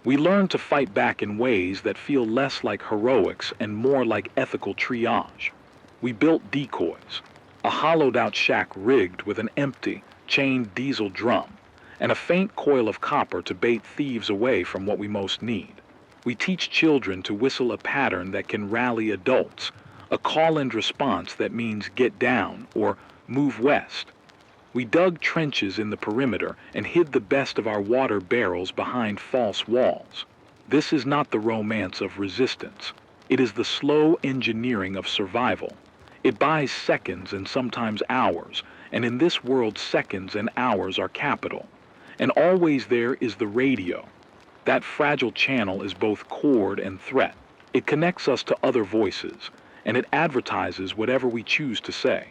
We learn to fight back in ways that feel less like heroics and more like ethical triage. We built decoys, a hollowed-out shack rigged with an empty, chained diesel drum, and a faint coil of copper to bait thieves away from what we most need. We teach children to whistle a pattern that can rally adults, a call and response that means get down or move west. We dug trenches in the perimeter and hid the best of our water barrels behind false walls. This is not the romance of resistance. It is the slow engineering of survival. It buys seconds and sometimes hours, and in this world seconds and hours are capital. And always there is the radio. That fragile channel is both cord and threat. It connects us to other voices, and it advertises whatever we choose to say.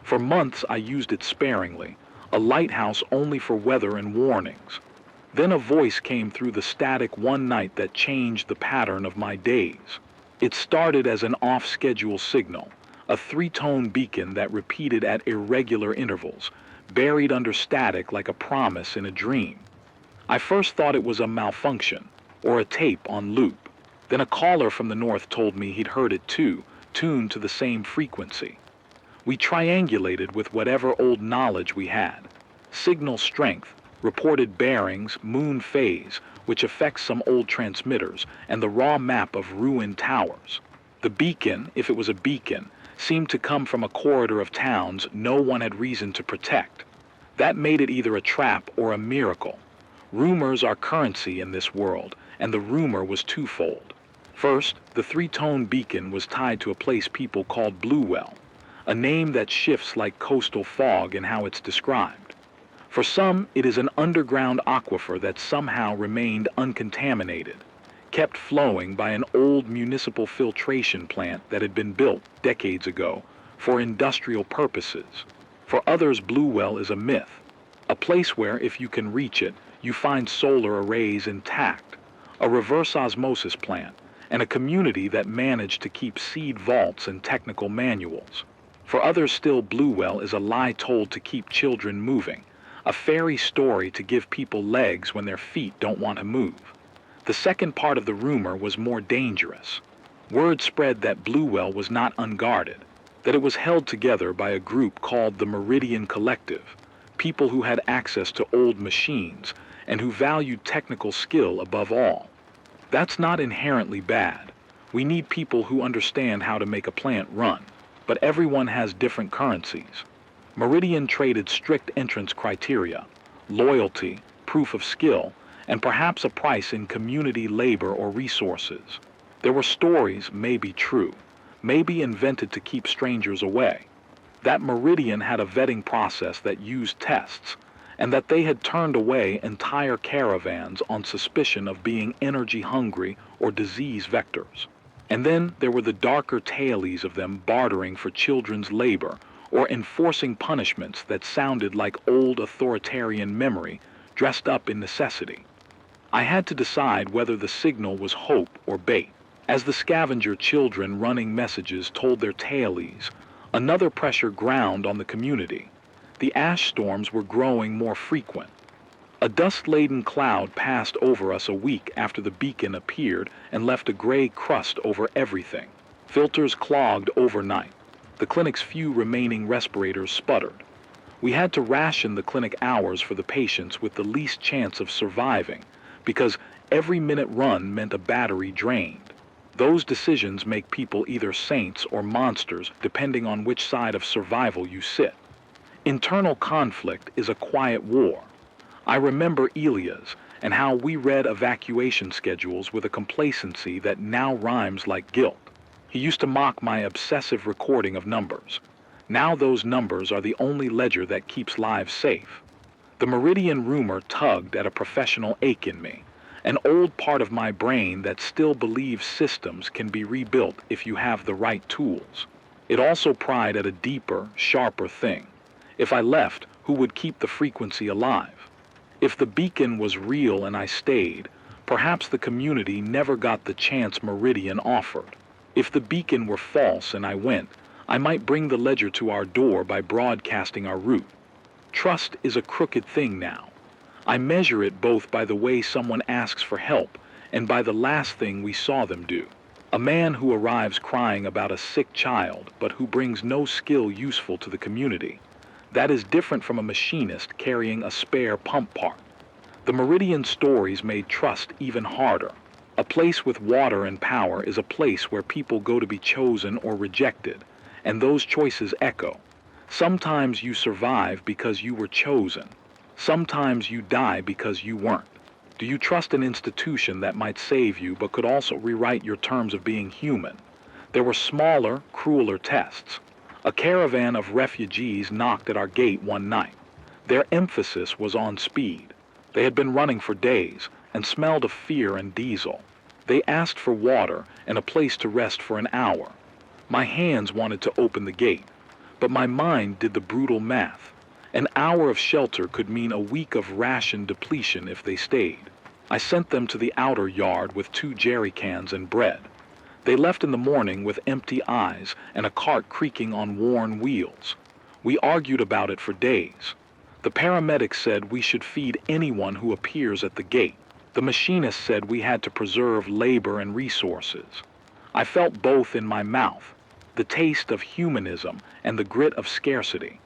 For months I used it sparingly, a lighthouse only for weather and warnings. Then a voice came through the static one night that changed the pattern of my days. It started as an off-schedule signal, a three-tone beacon that repeated at irregular intervals, buried under static like a promise in a dream. I first thought it was a malfunction, or a tape on loop. Then a caller from the north told me he'd heard it too, tuned to the same frequency. We triangulated with whatever old knowledge we had. Signal strength, reported bearings, moon phase, which affects some old transmitters, and the raw map of ruined towers. The beacon, if it was a beacon, seemed to come from a corridor of towns no one had reason to protect. That made it either a trap or a miracle. Rumors are currency in this world, and the rumor was twofold. First, the three-tone beacon was tied to a place people called Bluewell, a name that shifts like coastal fog in how it's described. For some, it is an underground aquifer that somehow remained uncontaminated, kept flowing by an old municipal filtration plant that had been built decades ago for industrial purposes. For others, Bluewell is a myth, a place where, if you can reach it, you find solar arrays intact, a reverse osmosis plant, and a community that managed to keep seed vaults and technical manuals. For others still, Bluewell is a lie told to keep children moving, a fairy story to give people legs when their feet don't want to move. The second part of the rumor was more dangerous. Word spread that Bluewell was not unguarded, that it was held together by a group called the Meridian Collective, people who had access to old machines and who valued technical skill above all. That's not inherently bad. We need people who understand how to make a plant run, but everyone has different currencies. Meridian traded strict entrance criteria, loyalty, proof of skill, and perhaps a price in community labor or resources. There were stories, maybe true, maybe invented to keep strangers away, that Meridian had a vetting process that used tests, and that they had turned away entire caravans on suspicion of being energy hungry or disease vectors. And then there were the darker tailies of them bartering for children's labor or enforcing punishments that sounded like old authoritarian memory dressed up in necessity. I had to decide whether the signal was hope or bait. As the scavenger children running messages told their tailies, another pressure ground on the community. The ash storms were growing more frequent. A dust-laden cloud passed over us a week after the beacon appeared and left a gray crust over everything. Filters clogged overnight. The clinic's few remaining respirators sputtered. We had to ration the clinic hours for the patients with the least chance of surviving, because every minute run meant a battery drained. Those decisions make people either saints or monsters depending on which side of survival you sit. Internal conflict is a quiet war. I remember Elia's and how we read evacuation schedules with a complacency that now rhymes like guilt. He used to mock my obsessive recording of numbers. Now those numbers are the only ledger that keeps lives safe. The Meridian rumor tugged at a professional ache in me, an old part of my brain that still believes systems can be rebuilt if you have the right tools. It also pried at a deeper, sharper thing. If I left, who would keep the frequency alive? If the beacon was real and I stayed, perhaps the community never got the chance Meridian offered. If the beacon were false and I went, I might bring the ledger to our door by broadcasting our route. Trust is a crooked thing now. I measure it both by the way someone asks for help and by the last thing we saw them do. A man who arrives crying about a sick child but who brings no skill useful to the community. That is different from a machinist carrying a spare pump part. The Meridian stories made trust even harder. A place with water and power is a place where people go to be chosen or rejected, and those choices echo. Sometimes you survive because you were chosen. Sometimes you die because you weren't. Do you trust an institution that might save you but could also rewrite your terms of being human? There were smaller, crueler tests. A caravan of refugees knocked at our gate one night. Their emphasis was on speed. They had been running for days and smelled of fear and diesel. They asked for water and a place to rest for an hour. My hands wanted to open the gate, but my mind did the brutal math. An hour of shelter could mean a week of ration depletion if they stayed. I sent them to the outer yard with 2 jerry cans and bread. They left in the morning with empty eyes and a cart creaking on worn wheels. We argued about it for days. The paramedics said we should feed anyone who appears at the gate. The machinist said we had to preserve labor and resources. I felt both in my mouth, the taste of humanism and the grit of scarcity.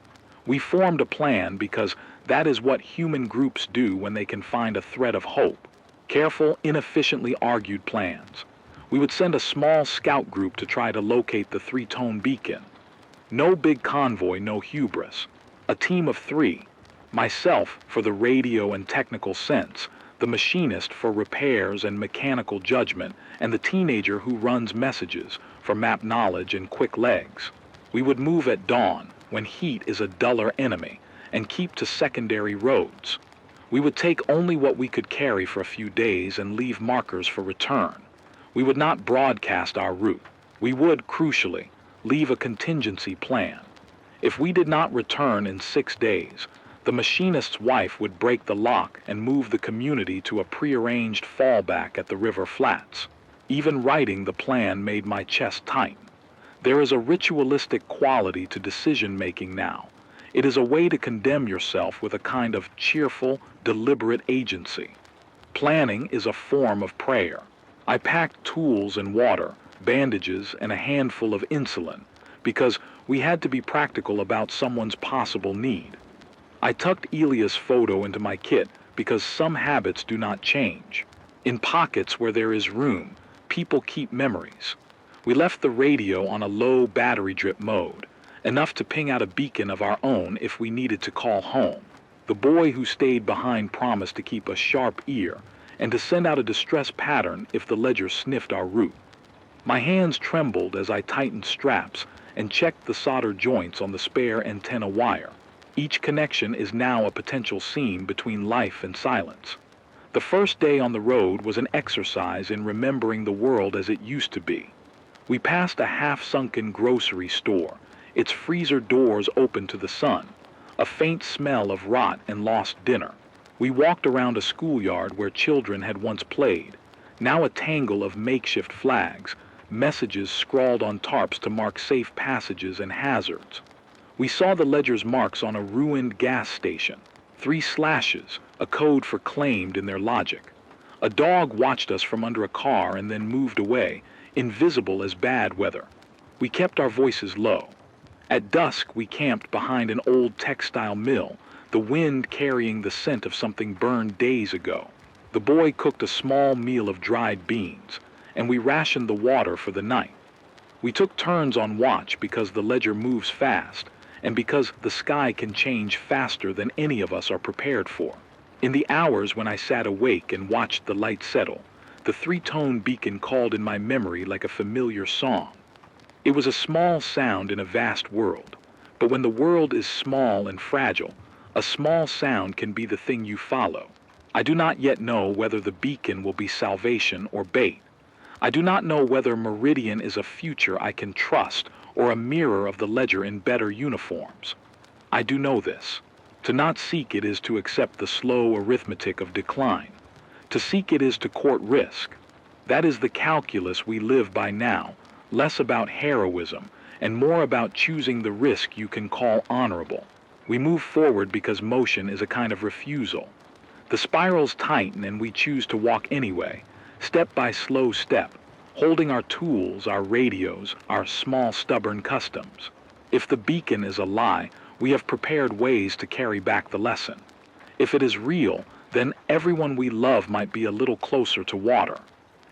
We formed a plan because that is what human groups do when they can find a thread of hope. Careful, inefficiently argued plans. We would send a small scout group to try to locate the 3-tone beacon. No big convoy, no hubris. A team of 3. Myself for the radio and technical sense, the machinist for repairs and mechanical judgment, and the teenager who runs messages for map knowledge and quick legs. We would move at dawn, when heat is a duller enemy, and keep to secondary roads. We would take only what we could carry for a few days and leave markers for return. We would not broadcast our route. We would, crucially, leave a contingency plan. If we did not return in 6 days, The machinist's wife would break the lock and move the community to a prearranged fallback at the river flats. Even writing the plan made my chest tighten. There is a ritualistic quality to decision-making now. It is a way to condemn yourself with a kind of cheerful, deliberate agency. Planning is a form of prayer. I packed tools and water, bandages, and a handful of insulin, because we had to be practical about someone's possible need. I tucked Elia's photo into my kit because some habits do not change. In pockets where there is room, people keep memories. We left the radio on a low battery drip mode, enough to ping out a beacon of our own if we needed to call home. The boy who stayed behind promised to keep a sharp ear and to send out a distress pattern if the ledger sniffed our route. My hands trembled as I tightened straps and checked the solder joints on the spare antenna wire. Each connection is now a potential seam between life and silence. The first day on the road was an exercise in remembering the world as it used to be. We passed a half-sunken grocery store, its freezer doors open to the sun, a faint smell of rot and lost dinner. We walked around a schoolyard where children had once played, now a tangle of makeshift flags, messages scrawled on tarps to mark safe passages and hazards. We saw the ledger's marks on a ruined gas station, 3 slashes, a code for claimed in their logic. A dog watched us from under a car and then moved away, invisible as bad weather. We kept our voices low. At dusk, we camped behind an old textile mill, the wind carrying the scent of something burned days ago. The boy cooked a small meal of dried beans, and we rationed the water for the night. We took turns on watch because the ledger moves fast, and because the sky can change faster than any of us are prepared for. In the hours when I sat awake and watched the light settle, the 3-tone beacon called in my memory like a familiar song. It was a small sound in a vast world, but when the world is small and fragile, a small sound can be the thing you follow. I do not yet know whether the beacon will be salvation or bait. I do not know whether Meridian is a future I can trust or a mirror of the ledger in better uniforms. I do know this. To not seek it is to accept the slow arithmetic of decline. To seek it is to court risk. That is the calculus we live by now, less about heroism and more about choosing the risk you can call honorable. We move forward because motion is a kind of refusal. The spirals tighten and we choose to walk anyway, step by slow step, holding our tools, our radios, our small stubborn customs. If the beacon is a lie, we have prepared ways to carry back the lesson. If it is real, then everyone we love might be a little closer to water.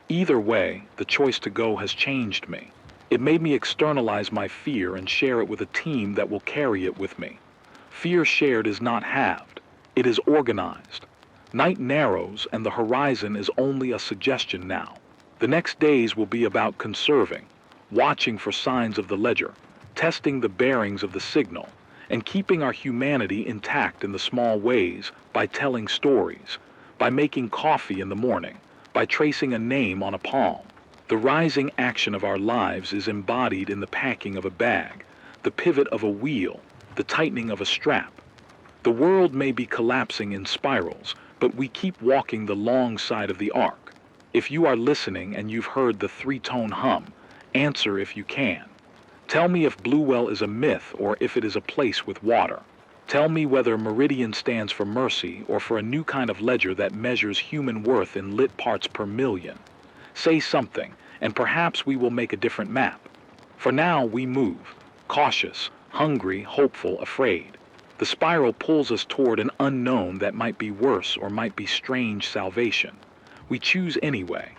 Either way, the choice to go has changed me. It made me externalize my fear and share it with a team that will carry it with me. Fear shared is not halved. It is organized. Night narrows and the horizon is only a suggestion now. The next days will be about conserving, watching for signs of the ledger, testing the bearings of the signal, and keeping our humanity intact in the small ways by telling stories, by making coffee in the morning, by tracing a name on a palm. The rising action of our lives is embodied in the packing of a bag, the pivot of a wheel, the tightening of a strap. The world may be collapsing in spirals, but we keep walking the long side of the arc. If you are listening and you've heard the 3-tone hum, answer if you can. Tell me if Bluewell is a myth or if it is a place with water. Tell me whether Meridian stands for mercy or for a new kind of ledger that measures human worth in lit parts per million. Say something, and perhaps we will make a different map. For now, we move, cautious, hungry, hopeful, afraid. The spiral pulls us toward an unknown that might be worse or might be strange salvation. We choose anyway.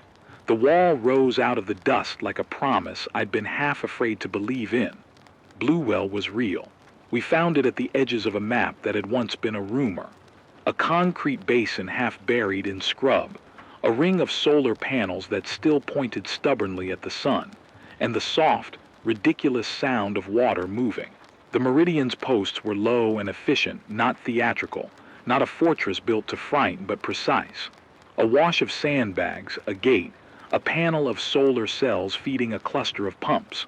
The wall rose out of the dust like a promise I'd been half afraid to believe in. Bluewell was real. We found it at the edges of a map that had once been a rumor. A concrete basin half buried in scrub, a ring of solar panels that still pointed stubbornly at the sun, and the soft, ridiculous sound of water moving. The Meridian's posts were low and efficient, not theatrical, not a fortress built to frighten but precise. A wash of sandbags, a gate, a panel of solar cells feeding a cluster of pumps.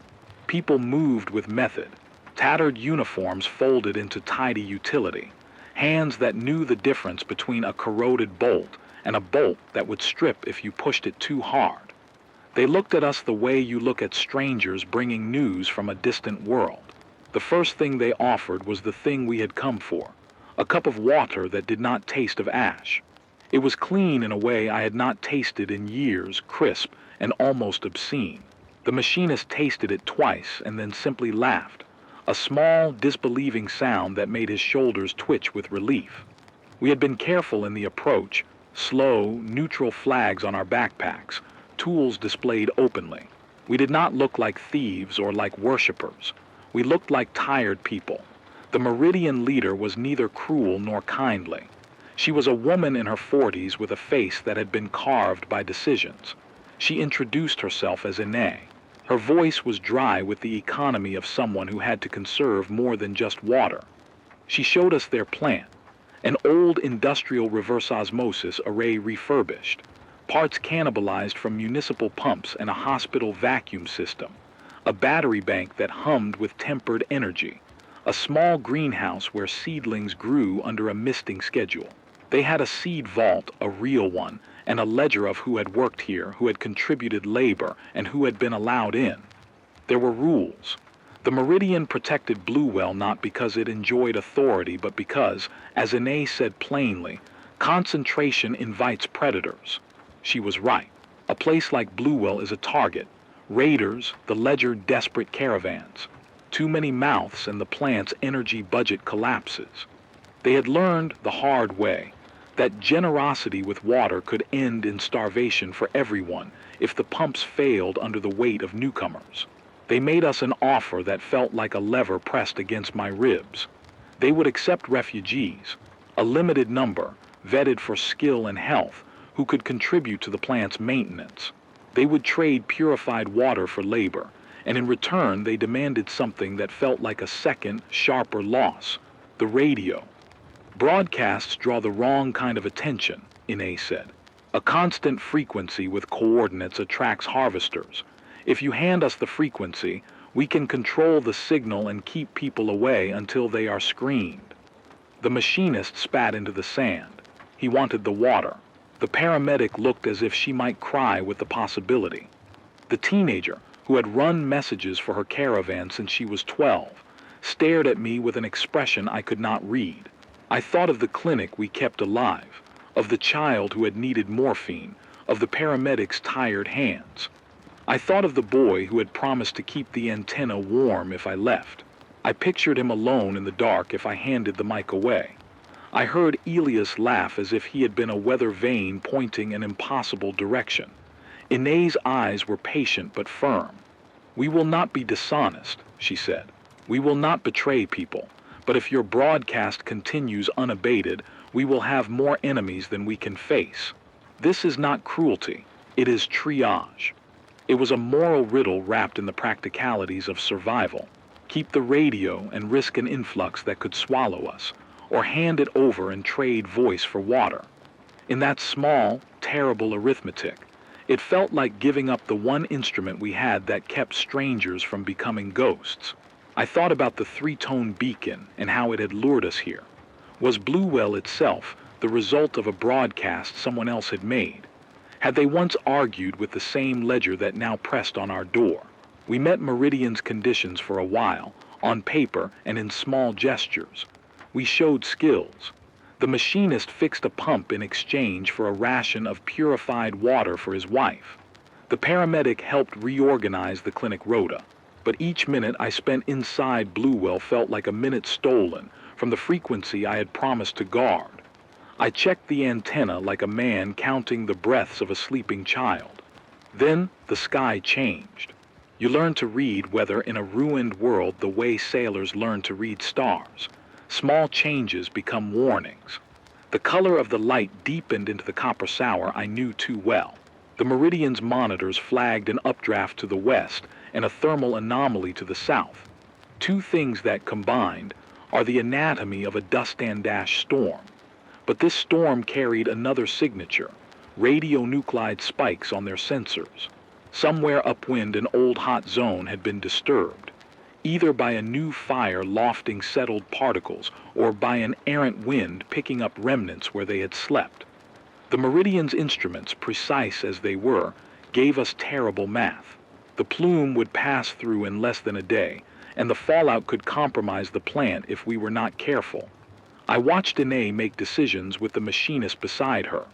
People moved with method, tattered uniforms folded into tidy utility, hands that knew the difference between a corroded bolt and a bolt that would strip if you pushed it too hard. They looked at us the way you look at strangers bringing news from a distant world. The first thing they offered was the thing we had come for, a cup of water that did not taste of ash. It was clean in a way I had not tasted in years, crisp and almost obscene. The machinist tasted it twice and then simply laughed, a small, disbelieving sound that made his shoulders twitch with relief. We had been careful in the approach, slow, neutral flags on our backpacks, tools displayed openly. We did not look like thieves or like worshippers. We looked like tired people. The Meridian leader was neither cruel nor kindly. She was a woman in her 40s with a face that had been carved by decisions. She introduced herself as Ine. Her voice was dry with the economy of someone who had to conserve more than just water. She showed us their plant, an old industrial reverse osmosis array refurbished, parts cannibalized from municipal pumps and a hospital vacuum system, a battery bank that hummed with tempered energy, a small greenhouse where seedlings grew under a misting schedule. They had a seed vault, a real one, and a ledger of who had worked here, who had contributed labor, and who had been allowed in. There were rules. The Meridian protected Bluewell not because it enjoyed authority, but because, as Ine said plainly, concentration invites predators. She was right. A place like Bluewell is a target. Raiders, the ledger desperate caravans. Too many mouths and the plant's energy budget collapses. They had learned the hard way that generosity with water could end in starvation for everyone if the pumps failed under the weight of newcomers. They made us an offer that felt like a lever pressed against my ribs. They would accept refugees, a limited number, vetted for skill and health, who could contribute to the plant's maintenance. They would trade purified water for labor, and in return they demanded something that felt like a second, sharper loss, the radio. Broadcasts draw the wrong kind of attention, Ine said. A constant frequency with coordinates attracts harvesters. If you hand us the frequency, we can control the signal and keep people away until they are screened. The machinist spat into the sand. He wanted the water. The paramedic looked as if she might cry with the possibility. The teenager, who had run messages for her caravan since she was 12, stared at me with an expression I could not read. I thought of the clinic we kept alive, of the child who had needed morphine, of the paramedic's tired hands. I thought of the boy who had promised to keep the antenna warm if I left. I pictured him alone in the dark if I handed the mic away. I heard Elias laugh as if he had been a weather vane pointing an impossible direction. Ine's eyes were patient but firm. "We will not be dishonest," she said. "We will not betray people. But if your broadcast continues unabated, we will have more enemies than we can face. This is not cruelty, it is triage." It was a moral riddle wrapped in the practicalities of survival. Keep the radio and risk an influx that could swallow us, or hand it over and trade voice for water. In that small, terrible arithmetic, it felt like giving up the one instrument we had that kept strangers from becoming ghosts. I thought about the three-tone beacon and how it had lured us here. Was Bluewell itself the result of a broadcast someone else had made? Had they once argued with the same ledger that now pressed on our door? We met Meridian's conditions for a while, on paper and in small gestures. We showed skills. The machinist fixed a pump in exchange for a ration of purified water for his wife. The paramedic helped reorganize the clinic rota. But each minute I spent inside Bluewell felt like a minute stolen from the frequency I had promised to guard. I checked the antenna like a man counting the breaths of a sleeping child. Then the sky changed. You learn to read weather in a ruined world the way sailors learn to read stars. Small changes become warnings. The color of the light deepened into the copper sour I knew too well. The Meridian's monitors flagged an updraft to the west and a thermal anomaly to the south. Two things that combined are the anatomy of a dust-and-dash storm. But this storm carried another signature, radionuclide spikes on their sensors. Somewhere upwind an old hot zone had been disturbed. either by a new fire lofting settled particles or by an errant wind picking up remnants where they had slept. The Meridian's instruments, precise as they were, gave us terrible math. The plume would pass through in less than a day, and the fallout could compromise the plant if we were not careful. I watched Danae make decisions with the machinist beside her.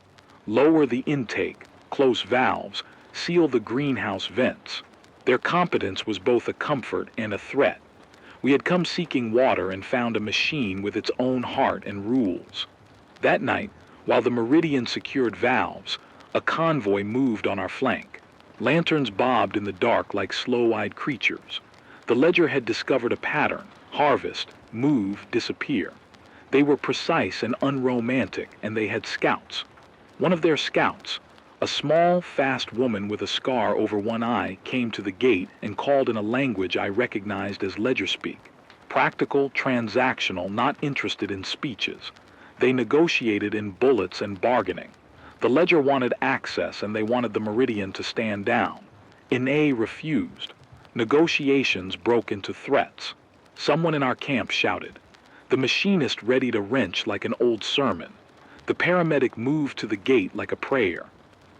Lower the intake, close valves, seal the greenhouse vents. Their competence was both a comfort and a threat. We had come seeking water and found a machine with its own heart and rules. That night, while the Meridian secured valves, a convoy moved on our flank. Lanterns bobbed in the dark like slow-eyed creatures. The ledger had discovered a pattern: harvest, move, disappear. They were precise and unromantic, and they had scouts. One of their scouts, a small, fast woman with a scar over one eye, came to the gate and called in a language I recognized as ledger speak. Practical, transactional, not interested in speeches. They negotiated in bullets and bargaining. The ledger wanted access, and they wanted the Meridian to stand down. Ine refused. Negotiations broke into threats. Someone in our camp shouted. The machinist readied a wrench like an old sermon. The paramedic moved to the gate like a prayer.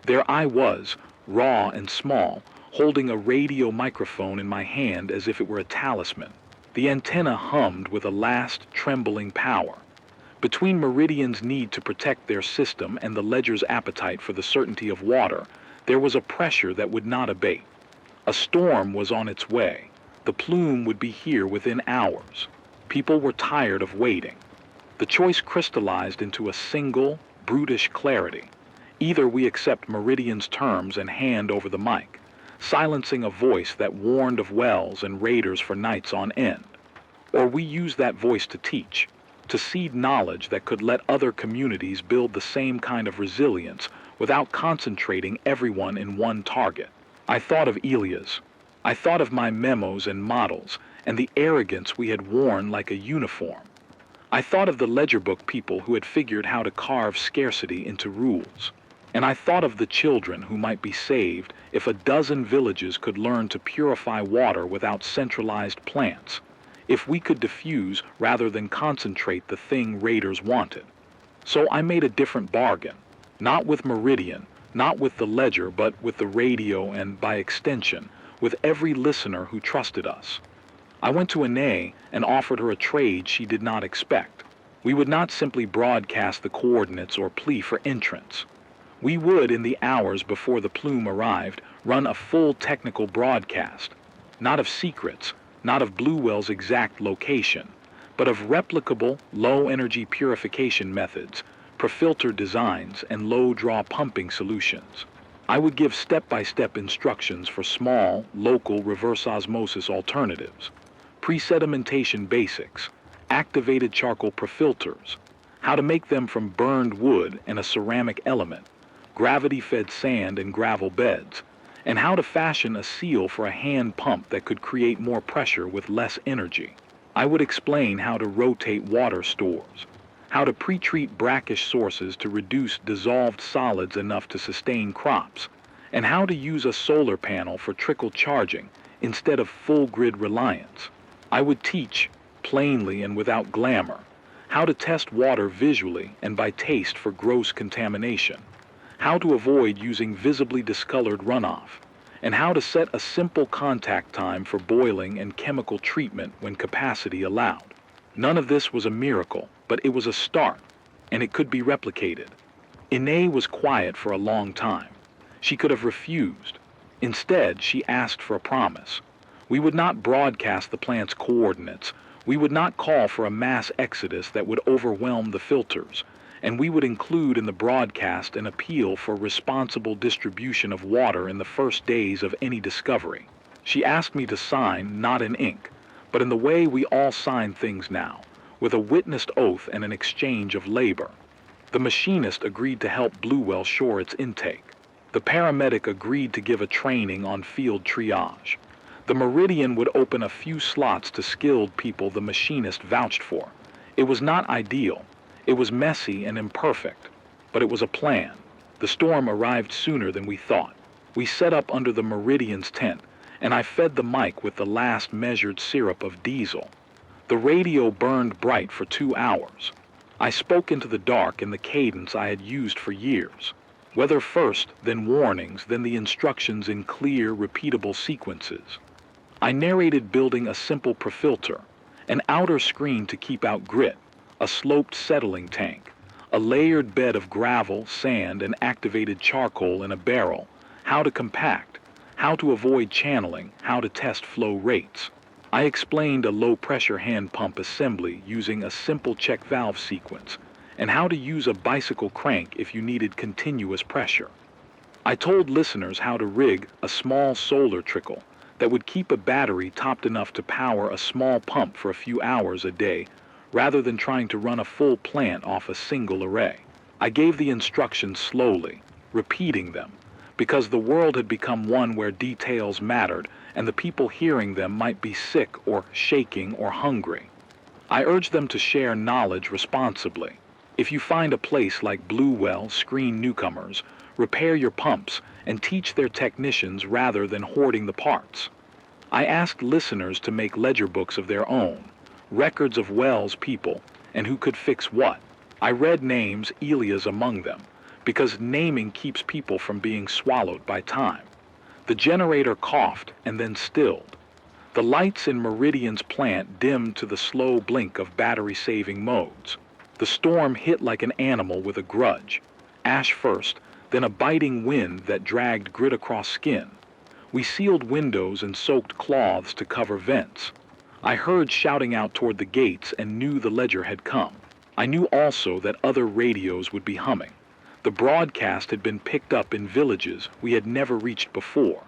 There I was, raw and small, holding a radio microphone in my hand as if it were a talisman. The antenna hummed with a last, trembling power. Between Meridian's need to protect their system and the ledger's appetite for the certainty of water, there was a pressure that would not abate. A storm was on its way. The plume would be here within hours. People were tired of waiting. The choice crystallized into a single, brutish clarity. Either we accept Meridian's terms and hand over the mic, silencing a voice that warned of wells and raiders for nights on end, or we use that voice to teach, to seed knowledge that could let other communities build the same kind of resilience without concentrating everyone in one target. I thought of Elia's. I thought of my memos and models and the arrogance we had worn like a uniform. I thought of the ledger book people who had figured how to carve scarcity into rules. And I thought of the children who might be saved if a dozen villages could learn to purify water without centralized plants, if we could diffuse rather than concentrate the thing raiders wanted. So I made a different bargain, not with Meridian, not with the ledger, but with the radio and, by extension, with every listener who trusted us. I went to Ine and offered her a trade she did not expect. We would not simply broadcast the coordinates or plea for entrance. We would, in the hours before the plume arrived, run a full technical broadcast, not of secrets, not of Bluewell's exact location, but of replicable, low-energy purification methods, per-filter designs, and low-draw pumping solutions. I would give step-by-step instructions for small, local reverse osmosis alternatives, pre-sedimentation basics, activated charcoal per-filters, how to make them from burned wood and a ceramic element, gravity-fed sand and gravel beds, and how to fashion a seal for a hand pump that could create more pressure with less energy. I would explain how to rotate water stores, how to pre-treat brackish sources to reduce dissolved solids enough to sustain crops, and how to use a solar panel for trickle charging instead of full grid reliance. I would teach, plainly and without glamour, how to test water visually and by taste for gross contamination, how to avoid using visibly discolored runoff, and how to set a simple contact time for boiling and chemical treatment when capacity allowed. None of this was a miracle, but it was a start, and it could be replicated. Ine was quiet for a long time. She could have refused. Instead, she asked for a promise. We would not broadcast the plant's coordinates. We would not call for a mass exodus that would overwhelm the filters, and we would include in the broadcast an appeal for responsible distribution of water in the first days of any discovery. She asked me to sign, not in ink, but in the way we all sign things now, with a witnessed oath and an exchange of labor. The machinist agreed to help Bluewell shore its intake. The paramedic agreed to give a training on field triage. The Meridian would open a few slots to skilled people the machinist vouched for. It was not ideal. It was messy and imperfect, but it was a plan. The storm arrived sooner than we thought. We set up under the Meridian's tent, and I fed the mic with the last measured syrup of diesel. The radio burned bright for 2 hours. I spoke into the dark in the cadence I had used for years. Weather first, then warnings, then the instructions in clear, repeatable sequences. I narrated building a simple profilter, an outer screen to keep out grit, a sloped settling tank, a layered bed of gravel, sand, and activated charcoal in a barrel, how to compact, how to avoid channeling, how to test flow rates. I explained a low-pressure hand pump assembly using a simple check valve sequence, and how to use a bicycle crank if you needed continuous pressure. I told listeners how to rig a small solar trickle that would keep a battery topped enough to power a small pump for a few hours a day, rather than trying to run a full plant off a single array. I gave the instructions slowly, repeating them, because the world had become one where details mattered and the people hearing them might be sick or shaking or hungry. I urged them to share knowledge responsibly. If you find a place like Blue Well, screen newcomers, repair your pumps and teach their technicians rather than hoarding the parts. I asked listeners to make ledger books of their own, records of Wells people and who could fix what. I read names, Elias among them, because naming keeps people from being swallowed by time. The generator coughed and then stilled. The lights in Meridian's plant dimmed to the slow blink of battery-saving modes. The storm hit like an animal with a grudge. Ash first, then a biting wind that dragged grit across skin. We sealed windows and soaked cloths to cover vents. I heard shouting out toward the gates and knew the ledger had come. I knew also that other radios would be humming. The broadcast had been picked up in villages we had never reached before.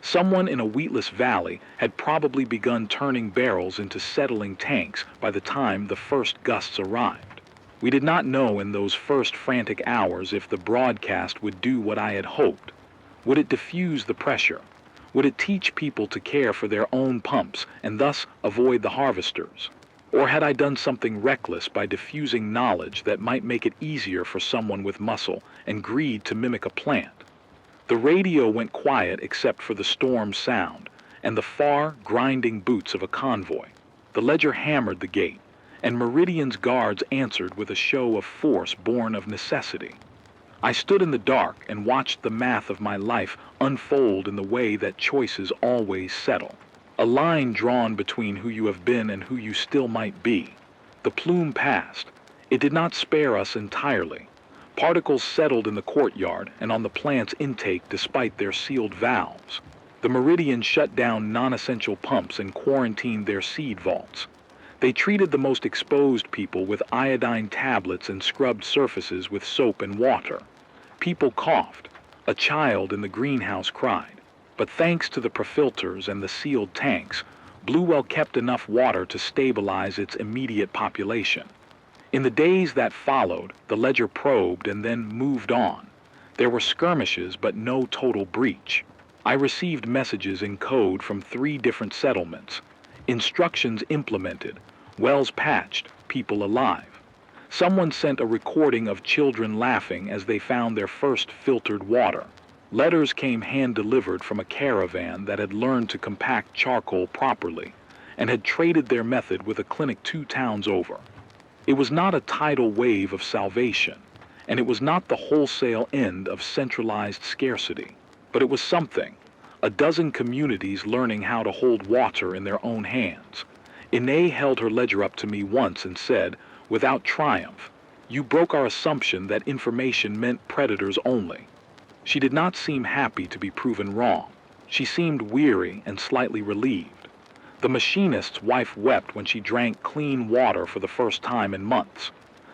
Someone in a wheatless valley had probably begun turning barrels into settling tanks by the time the first gusts arrived. We did not know in those first frantic hours if the broadcast would do what I had hoped. Would it diffuse the pressure? Would it teach people to care for their own pumps and thus avoid the harvesters? Or had I done something reckless by diffusing knowledge that might make it easier for someone with muscle and greed to mimic a plant? The radio went quiet except for the storm sound and the far, grinding boots of a convoy. The ledger hammered the gate, and Meridian's guards answered with a show of force born of necessity. I stood in the dark and watched the math of my life unfold in the way that choices always settle. A line drawn between who you have been and who you still might be. The plume passed. It did not spare us entirely. Particles settled in the courtyard and on the plant's intake despite their sealed valves. The Meridian shut down non-essential pumps and quarantined their seed vaults. They treated the most exposed people with iodine tablets and scrubbed surfaces with soap and water. People coughed. A child in the greenhouse cried. But thanks to the profilters and the sealed tanks, Blue Well kept enough water to stabilize its immediate population. In the days that followed, the ledger probed and then moved on. There were skirmishes, but no total breach. I received messages in code from 3 different settlements. Instructions implemented, wells patched, people alive. Someone sent a recording of children laughing as they found their first filtered water. Letters came hand-delivered from a caravan that had learned to compact charcoal properly and had traded their method with a clinic 2 towns over. It was not a tidal wave of salvation, and it was not the wholesale end of centralized scarcity, but it was something. A dozen communities learning how to hold water in their own hands. Ine held her ledger up to me once and said, without triumph, "You broke our assumption that information meant predators only." She did not seem happy to be proven wrong. She seemed weary and slightly relieved. The machinist's wife wept when she drank clean water for the first time in months.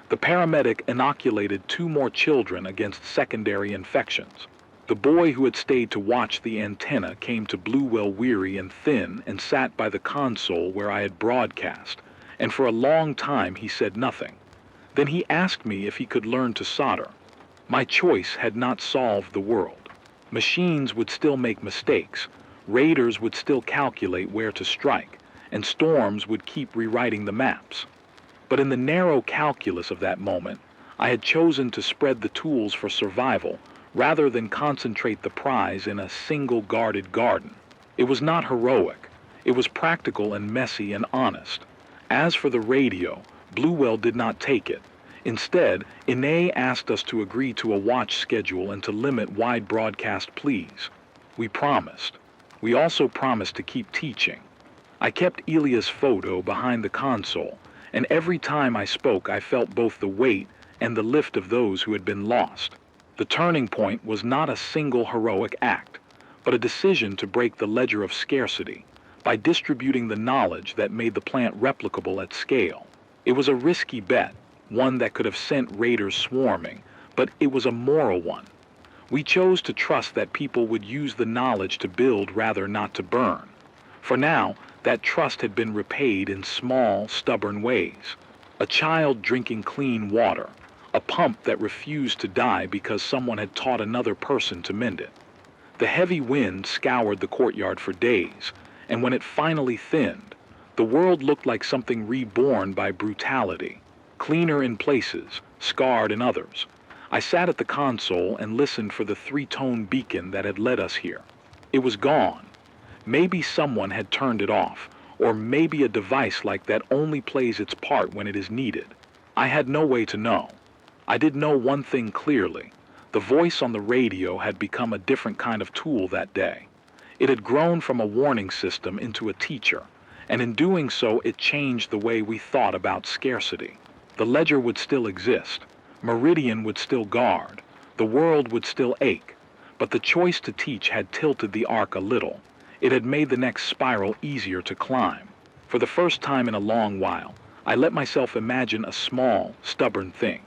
The paramedic inoculated 2 more children against secondary infections. The boy who had stayed to watch the antenna came to Blue Well weary and thin and sat by the console where I had broadcast, and for a long time he said nothing. Then he asked me if he could learn to solder. My choice had not solved the world. Machines would still make mistakes, raiders would still calculate where to strike, and storms would keep rewriting the maps. But in the narrow calculus of that moment, I had chosen to spread the tools for survival rather than concentrate the prize in a single guarded garden. It was not heroic. It was practical and messy and honest. As for the radio, Bluewell did not take it. Instead, Ine asked us to agree to a watch schedule and to limit wide broadcast pleas. We promised. We also promised to keep teaching. I kept Elia's photo behind the console, and every time I spoke I felt both the weight and the lift of those who had been lost. The turning point was not a single heroic act, but a decision to break the ledger of scarcity by distributing the knowledge that made the plant replicable at scale. It was a risky bet, one that could have sent raiders swarming, but it was a moral one. We chose to trust that people would use the knowledge to build rather not to burn. For now, that trust had been repaid in small, stubborn ways. A child drinking clean water, a pump that refused to die because someone had taught another person to mend it. The heavy wind scoured the courtyard for days, and when it finally thinned, the world looked like something reborn by brutality, cleaner in places, scarred in others. I sat at the console and listened for the three-tone beacon that had led us here. It was gone. Maybe someone had turned it off, or maybe a device like that only plays its part when it is needed. I had no way to know. I did know one thing clearly. The voice on the radio had become a different kind of tool that day. It had grown from a warning system into a teacher, and in doing so it changed the way we thought about scarcity. The ledger would still exist. Meridian would still guard. The world would still ache. But the choice to teach had tilted the arc a little. It had made the next spiral easier to climb. For the first time in a long while, I let myself imagine a small, stubborn thing.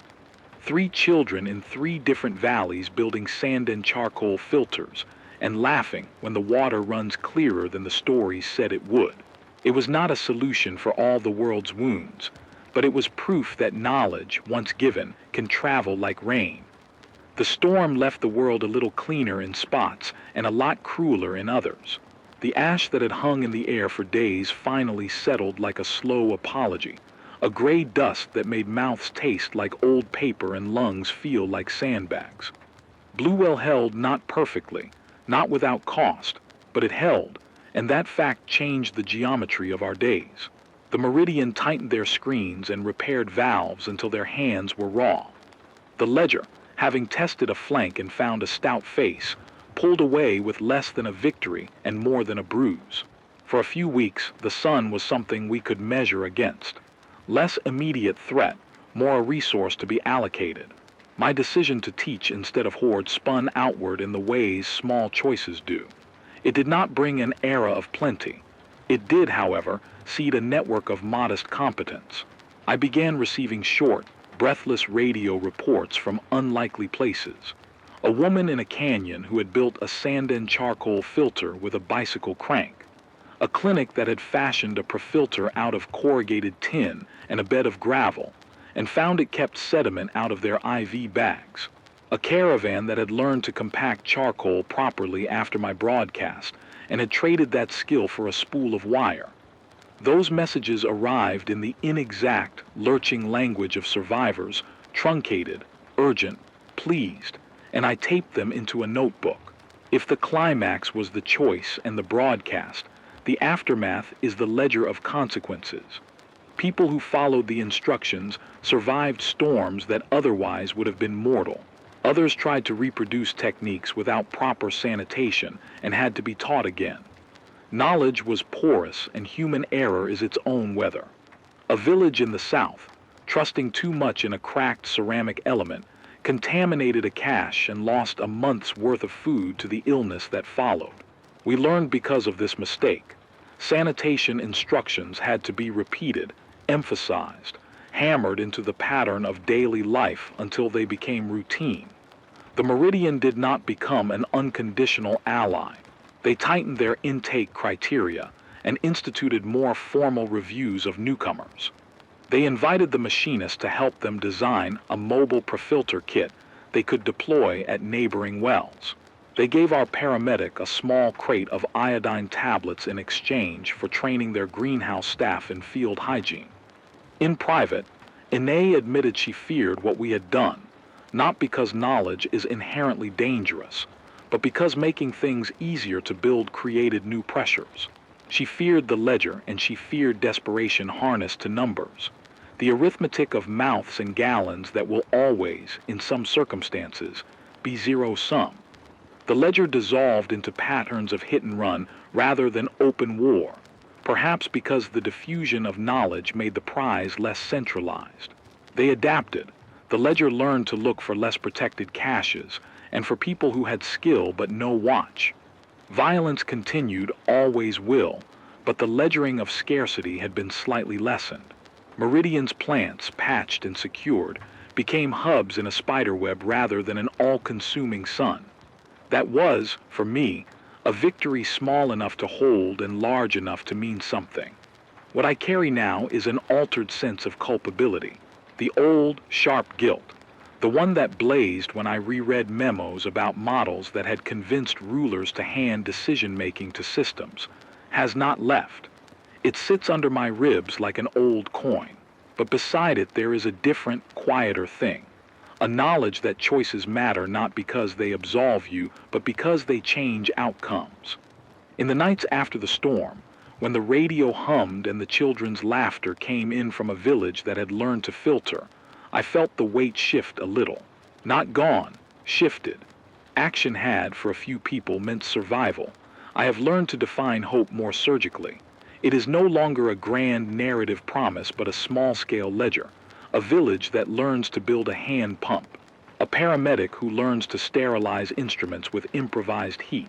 3 children in 3 different valleys building sand and charcoal filters, and laughing when the water runs clearer than the stories said it would. It was not a solution for all the world's wounds, but it was proof that knowledge, once given, can travel like rain. The storm left the world a little cleaner in spots and a lot crueler in others. The ash that had hung in the air for days finally settled like a slow apology, a gray dust that made mouths taste like old paper and lungs feel like sandbags. Bluewell held not perfectly, not without cost, but it held, and that fact changed the geometry of our days. The Meridian tightened their screens and repaired valves until their hands were raw. The ledger, having tested a flank and found a stout face, pulled away with less than a victory and more than a bruise. For a few weeks, the sun was something we could measure against. Less immediate threat, more a resource to be allocated. My decision to teach instead of hoard spun outward in the ways small choices do. It did not bring an era of plenty. It did, however, seed a network of modest competence. I began receiving short, breathless radio reports from unlikely places. A woman in a canyon who had built a sand and charcoal filter with a bicycle crank. A clinic that had fashioned a profilter out of corrugated tin and a bed of gravel, and found it kept sediment out of their IV bags. A caravan that had learned to compact charcoal properly after my broadcast, and had traded that skill for a spool of wire. Those messages arrived in the inexact, lurching language of survivors, truncated, urgent, pleased, and I taped them into a notebook. If the climax was the choice and the broadcast, the aftermath is the ledger of consequences. People who followed the instructions survived storms that otherwise would have been mortal. Others tried to reproduce techniques without proper sanitation and had to be taught again. Knowledge was porous and human error is its own weather. A village in the south, trusting too much in a cracked ceramic element, contaminated a cache and lost a month's worth of food to the illness that followed. We learned because of this mistake. Sanitation instructions had to be repeated, emphasized, hammered into the pattern of daily life until they became routine. The Meridian did not become an unconditional ally. They tightened their intake criteria and instituted more formal reviews of newcomers. They invited the machinist to help them design a mobile profilter kit they could deploy at neighboring wells. They gave our paramedic a small crate of iodine tablets in exchange for training their greenhouse staff in field hygiene. In private, Ine admitted she feared what we had done, not because knowledge is inherently dangerous, but because making things easier to build created new pressures. She feared the ledger, and she feared desperation harnessed to numbers. The arithmetic of mouths and gallons that will always, in some circumstances, be zero-sum. The ledger dissolved into patterns of hit and run rather than open war, perhaps because the diffusion of knowledge made the prize less centralized. They adapted. The ledger learned to look for less protected caches, and for people who had skill but no watch. Violence continued, always will, but the ledgering of scarcity had been slightly lessened. Meridian's plants, patched and secured, became hubs in a spiderweb rather than an all-consuming sun. That was, for me, a victory small enough to hold and large enough to mean something. What I carry now is an altered sense of culpability, the old, sharp guilt, the one that blazed when I reread memos about models that had convinced rulers to hand decision-making to systems, has not left. It sits under my ribs like an old coin, but beside it there is a different, quieter thing. A knowledge that choices matter not because they absolve you, but because they change outcomes. In the nights after the storm, when the radio hummed and the children's laughter came in from a village that had learned to filter, I felt the weight shift a little. Not gone, shifted. Action had, for a few people, meant survival. I have learned to define hope more surgically. It is no longer a grand narrative promise, but a small-scale ledger. A village that learns to build a hand pump, a paramedic who learns to sterilize instruments with improvised heat,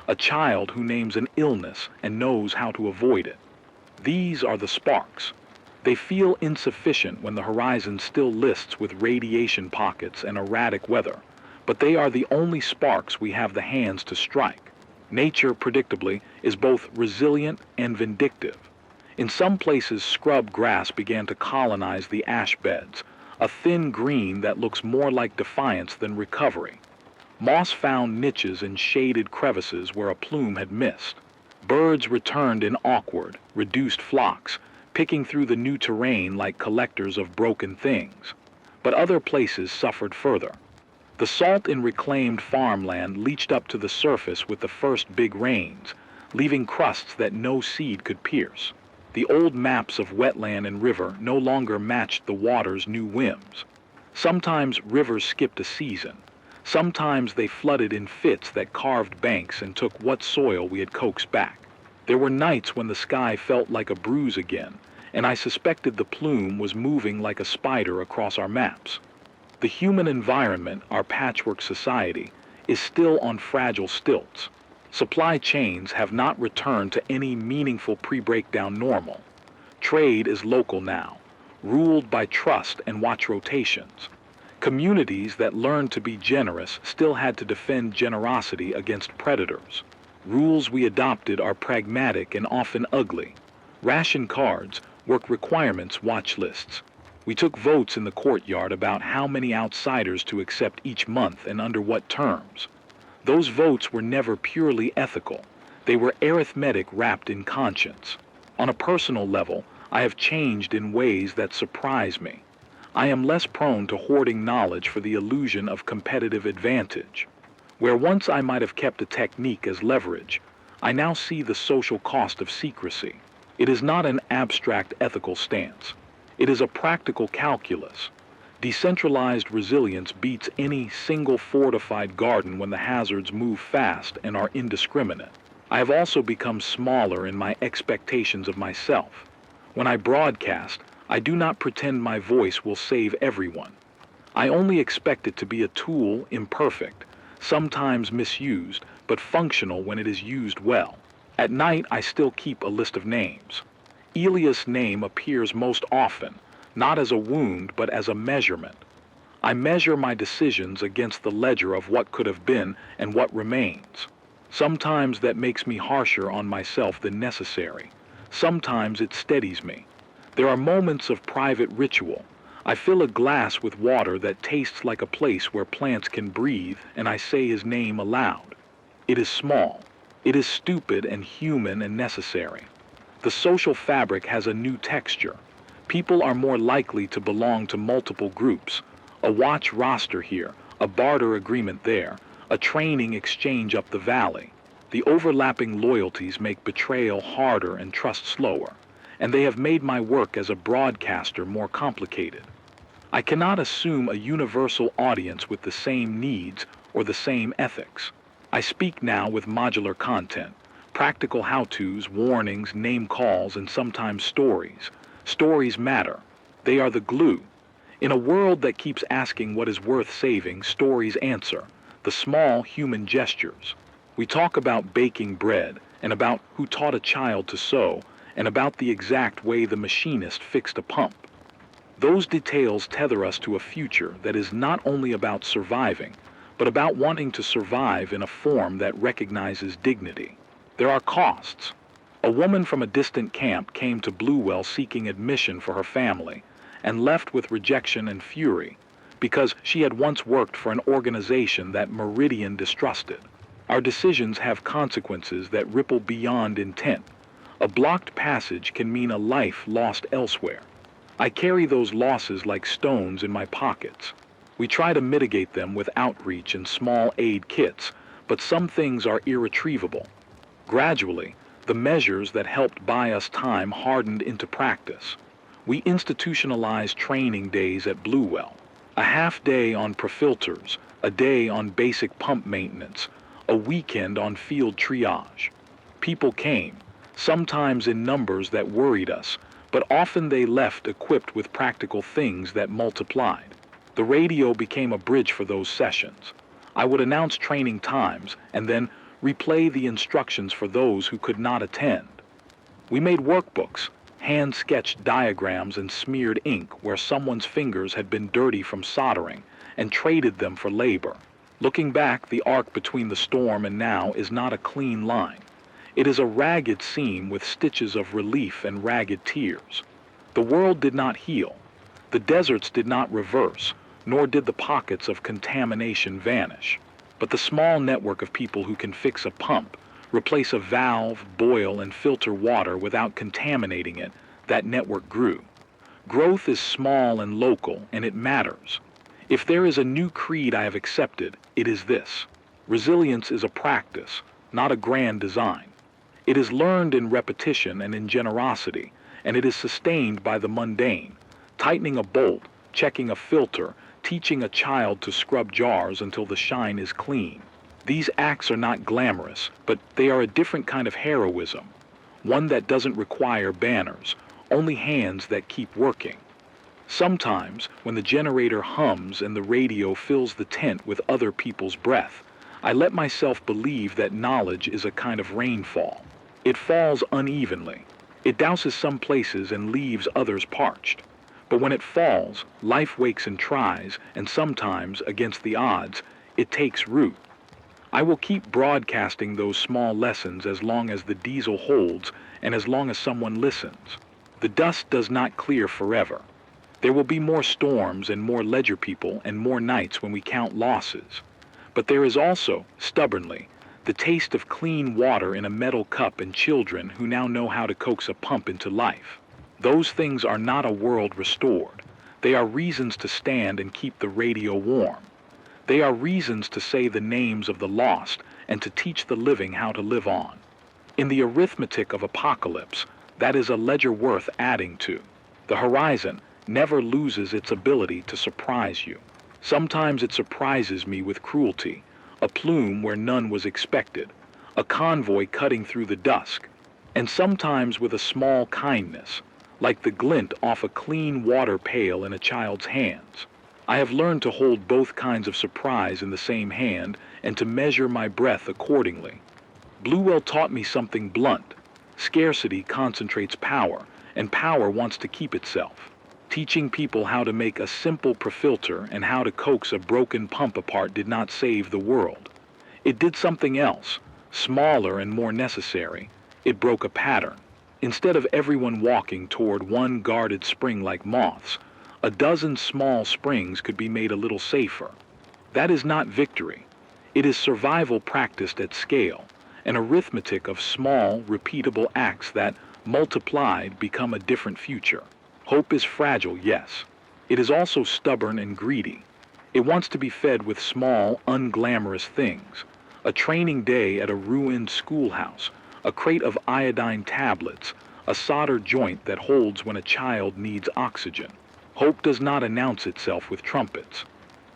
a child who names an illness and knows how to avoid it. These are the sparks. They feel insufficient when the horizon still lists with radiation pockets and erratic weather, but they are the only sparks we have the hands to strike. Nature, predictably, is both resilient and vindictive. In some places, scrub grass began to colonize the ash beds, a thin green that looks more like defiance than recovery. Moss found niches in shaded crevices where a plume had missed. Birds returned in awkward, reduced flocks, picking through the new terrain like collectors of broken things. But other places suffered further. The salt in reclaimed farmland leached up to the surface with the first big rains, leaving crusts that no seed could pierce. The old maps of wetland and river no longer matched the water's new whims. Sometimes rivers skipped a season. Sometimes they flooded in fits that carved banks and took what soil we had coaxed back. There were nights when the sky felt like a bruise again, and I suspected the plume was moving like a spider across our maps. The human environment, our patchwork society, is still on fragile stilts. Supply chains have not returned to any meaningful pre-breakdown normal. Trade is local now, ruled by trust and watch rotations. Communities that learned to be generous still had to defend generosity against predators. Rules we adopted are pragmatic and often ugly. Ration cards, work requirements, watch lists. We took votes in the courtyard about how many outsiders to accept each month and under what terms. Those votes were never purely ethical. They were arithmetic wrapped in conscience. On a personal level, I have changed in ways that surprise me. I am less prone to hoarding knowledge for the illusion of competitive advantage. Where once I might have kept a technique as leverage, I now see the social cost of secrecy. It is not an abstract ethical stance. It is a practical calculus. Decentralized resilience beats any single fortified garden when the hazards move fast and are indiscriminate. I have also become smaller in my expectations of myself. When I broadcast, I do not pretend my voice will save everyone. I only expect it to be a tool, imperfect, sometimes misused, but functional when it is used well. At night, I still keep a list of names. Elias' name appears most often, not as a wound, but as a measurement. I measure my decisions against the ledger of what could have been and what remains. Sometimes that makes me harsher on myself than necessary. Sometimes it steadies me. There are moments of private ritual. I fill a glass with water that tastes like a place where plants can breathe, and I say his name aloud. It is small. It is stupid and human and necessary. The social fabric has a new texture. People are more likely to belong to multiple groups. A watch roster here, a barter agreement there, a training exchange up the valley. The overlapping loyalties make betrayal harder and trust slower, and they have made my work as a broadcaster more complicated. I cannot assume a universal audience with the same needs or the same ethics. I speak now with modular content, practical how-tos, warnings, name calls, and sometimes stories. Stories matter. They are the glue. In a world that keeps asking what is worth saving, stories answer, the small human gestures. We talk about baking bread, and about who taught a child to sew, and about the exact way the machinist fixed a pump. Those details tether us to a future that is not only about surviving, but about wanting to survive in a form that recognizes dignity. There are costs. A woman from a distant camp came to Bluewell seeking admission for her family, and left with rejection and fury, because she had once worked for an organization that Meridian distrusted. Our decisions have consequences that ripple beyond intent. A blocked passage can mean a life lost elsewhere. I carry those losses like stones in my pockets. We try to mitigate them with outreach and small aid kits, but some things are irretrievable. Gradually, the measures that helped buy us time hardened into practice. We institutionalized training days at Bluewell, a half day on profilters, a day on basic pump maintenance, a weekend on field triage. People came, sometimes in numbers that worried us, but often they left equipped with practical things that multiplied. The radio became a bridge for those sessions. I would announce training times and then replay the instructions for those who could not attend. We made workbooks, hand-sketched diagrams and smeared ink where someone's fingers had been dirty from soldering, and traded them for labor. Looking back, the arc between the storm and now is not a clean line. It is a ragged seam with stitches of relief and ragged tears. The world did not heal. The deserts did not reverse, nor did the pockets of contamination vanish. But the small network of people who can fix a pump, replace a valve, boil, and filter water without contaminating it, that network grew. Growth is small and local, and it matters. If there is a new creed I have accepted, it is this. Resilience is a practice, not a grand design. It is learned in repetition and in generosity, and it is sustained by the mundane, tightening a bolt, checking a filter, teaching a child to scrub jars until the shine is clean. These acts are not glamorous, but they are a different kind of heroism, one that doesn't require banners, only hands that keep working. Sometimes, when the generator hums and the radio fills the tent with other people's breath, I let myself believe that knowledge is a kind of rainfall. It falls unevenly. It douses some places and leaves others parched. But when it falls, life wakes and tries, and sometimes, against the odds, it takes root. I will keep broadcasting those small lessons as long as the diesel holds and as long as someone listens. The dust does not clear forever. There will be more storms and more ledger people and more nights when we count losses. But there is also, stubbornly, the taste of clean water in a metal cup and children who now know how to coax a pump into life. Those things are not a world restored. They are reasons to stand and keep the radio warm. They are reasons to say the names of the lost and to teach the living how to live on. In the arithmetic of apocalypse, that is a ledger worth adding to. The horizon never loses its ability to surprise you. Sometimes it surprises me with cruelty, a plume where none was expected, a convoy cutting through the dusk, and sometimes with a small kindness, like the glint off a clean water pail in a child's hands. I have learned to hold both kinds of surprise in the same hand and to measure my breath accordingly. Bluewell taught me something blunt. Scarcity concentrates power, and power wants to keep itself. Teaching people how to make a simple profilter and how to coax a broken pump apart did not save the world. It did something else, smaller and more necessary. It broke a pattern. Instead of everyone walking toward one guarded spring like moths, a dozen small springs could be made a little safer. That is not victory. It is survival practiced at scale, an arithmetic of small, repeatable acts that, multiplied, become a different future. Hope is fragile, yes. It is also stubborn and greedy. It wants to be fed with small, unglamorous things. A training day at a ruined schoolhouse, a crate of iodine tablets, a solder joint that holds when a child needs oxygen. Hope does not announce itself with trumpets.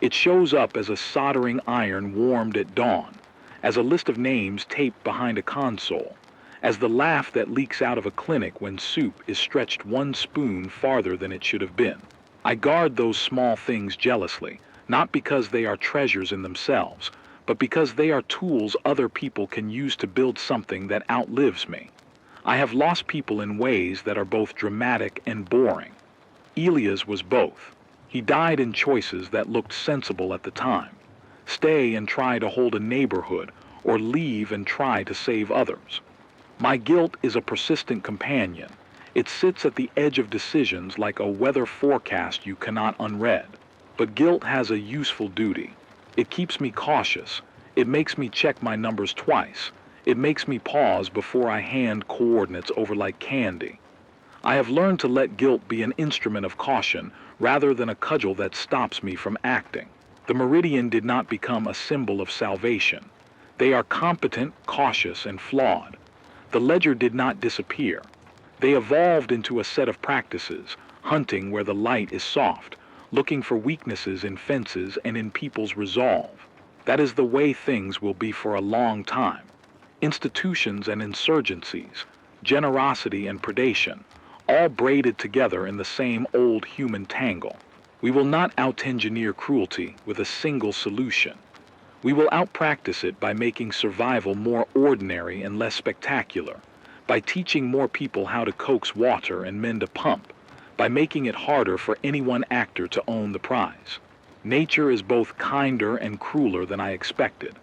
It shows up as a soldering iron warmed at dawn, as a list of names taped behind a console, as the laugh that leaks out of a clinic when soup is stretched one spoon farther than it should have been. I guard those small things jealously, not because they are treasures in themselves, but because they are tools other people can use to build something that outlives me. I have lost people in ways that are both dramatic and boring. Elias was both. He died in choices that looked sensible at the time. Stay and try to hold a neighborhood, or leave and try to save others. My guilt is a persistent companion. It sits at the edge of decisions like a weather forecast you cannot unread. But guilt has a useful duty. It keeps me cautious. It makes me check my numbers twice. It makes me pause before I hand coordinates over like candy. I have learned to let guilt be an instrument of caution rather than a cudgel that stops me from acting. The meridian did not become a symbol of salvation. They are competent, cautious, and flawed. The ledger did not disappear. They evolved into a set of practices, hunting where the light is soft, looking for weaknesses in fences and in people's resolve. That is the way things will be for a long time. Institutions and insurgencies, generosity and predation, all braided together in the same old human tangle. We will not out-engineer cruelty with a single solution. We will out-practice it by making survival more ordinary and less spectacular, by teaching more people how to coax water and mend a pump, by making it harder for any one actor to own the prize. Nature is both kinder and crueler than I expected.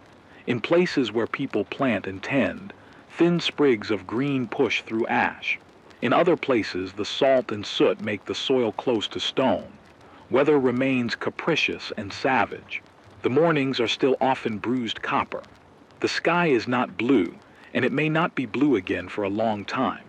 In places where people plant and tend, thin sprigs of green push through ash. In other places, the salt and soot make the soil close to stone. Weather remains capricious and savage. The mornings are still often bruised copper. The sky is not blue, and it may not be blue again for a long time.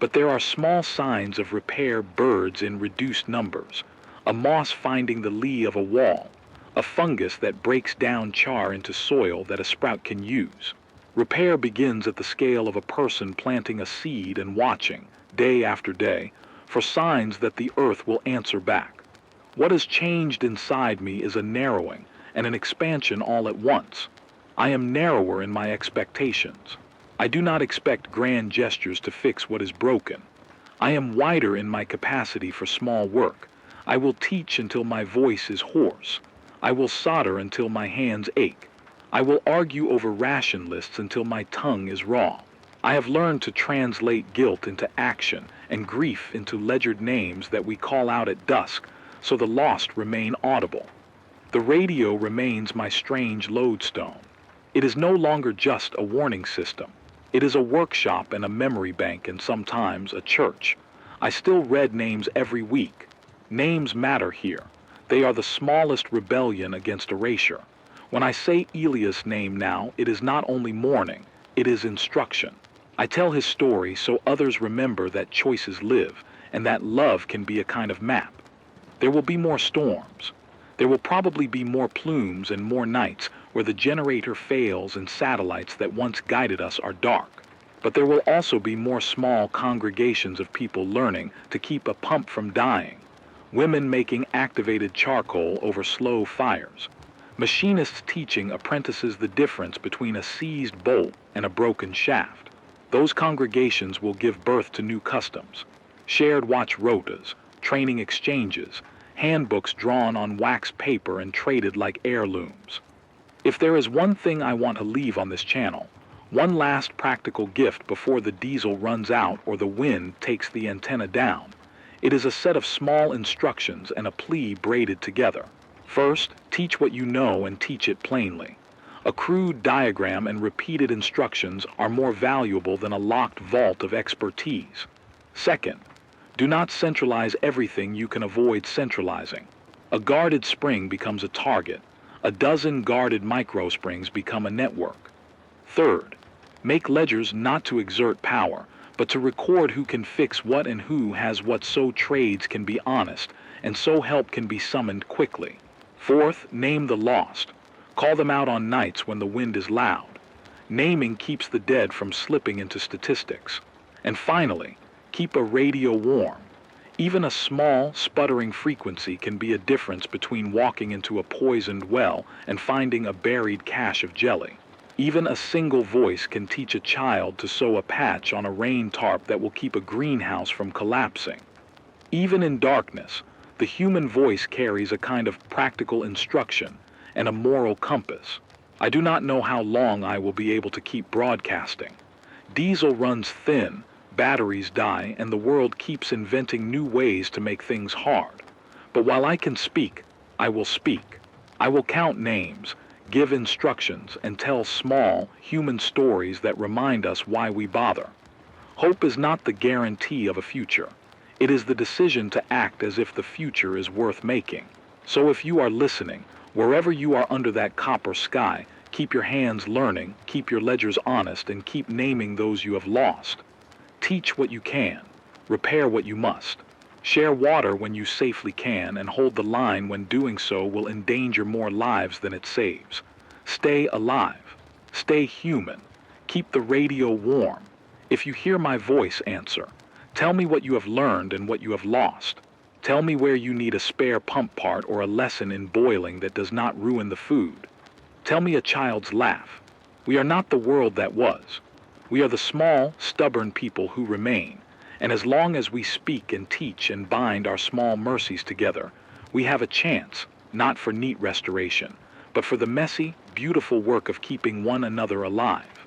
But there are small signs of repair, birds in reduced numbers, a moss finding the lee of a wall, a fungus that breaks down char into soil that a sprout can use. Repair begins at the scale of a person planting a seed and watching, day after day, for signs that the earth will answer back. What has changed inside me is a narrowing and an expansion all at once. I am narrower in my expectations. I do not expect grand gestures to fix what is broken. I am wider in my capacity for small work. I will teach until my voice is hoarse. I will solder until my hands ache. I will argue over ration lists until my tongue is raw. I have learned to translate guilt into action and grief into ledgered names that we call out at dusk so the lost remain audible. The radio remains my strange lodestone. It is no longer just a warning system. It is a workshop and a memory bank and sometimes a church. I still read names every week. Names matter here. They are the smallest rebellion against erasure. When I say Elias' name now, it is not only mourning, it is instruction. I tell his story so others remember that choices live and that love can be a kind of map. There will be more storms. There will probably be more plumes and more nights where the generator fails and satellites that once guided us are dark. But there will also be more small congregations of people learning to keep a pump from dying, women making activated charcoal over slow fires, machinists teaching apprentices the difference between a seized bolt and a broken shaft. Those congregations will give birth to new customs, shared watch rotas, training exchanges, handbooks drawn on wax paper and traded like heirlooms. If there is one thing I want to leave on this channel, one last practical gift before the diesel runs out or the wind takes the antenna down, it is a set of small instructions and a plea braided together. First, teach what you know and teach it plainly. A crude diagram and repeated instructions are more valuable than a locked vault of expertise. Second, do not centralize everything you can avoid centralizing. A guarded spring becomes a target. A dozen guarded microsprings become a network. Third, make ledgers not to exert power, but to record who can fix what and who has what so trades can be honest, and so help can be summoned quickly. Fourth, name the lost. Call them out on nights when the wind is loud. Naming keeps the dead from slipping into statistics. And finally, keep a radio warm. Even a small, sputtering frequency can be a difference between walking into a poisoned well and finding a buried cache of jelly. Even a single voice can teach a child to sew a patch on a rain tarp that will keep a greenhouse from collapsing. Even in darkness, the human voice carries a kind of practical instruction and a moral compass. I do not know how long I will be able to keep broadcasting. Diesel runs thin, batteries die, and the world keeps inventing new ways to make things hard. But while I can speak, I will speak. I will count names, give instructions, and tell small, human stories that remind us why we bother. Hope is not the guarantee of a future. It is the decision to act as if the future is worth making. So if you are listening, wherever you are under that copper sky, keep your hands learning, keep your ledgers honest, and keep naming those you have lost. Teach what you can, repair what you must. Share water when you safely can, and hold the line when doing so will endanger more lives than it saves. Stay alive. Stay human. Keep the radio warm. If you hear my voice, answer. Tell me what you have learned and what you have lost. Tell me where you need a spare pump part or a lesson in boiling that does not ruin the food. Tell me a child's laugh. We are not the world that was. We are the small, stubborn people who remain. And as long as we speak and teach and bind our small mercies together, we have a chance, not for neat restoration, but for the messy, beautiful work of keeping one another alive.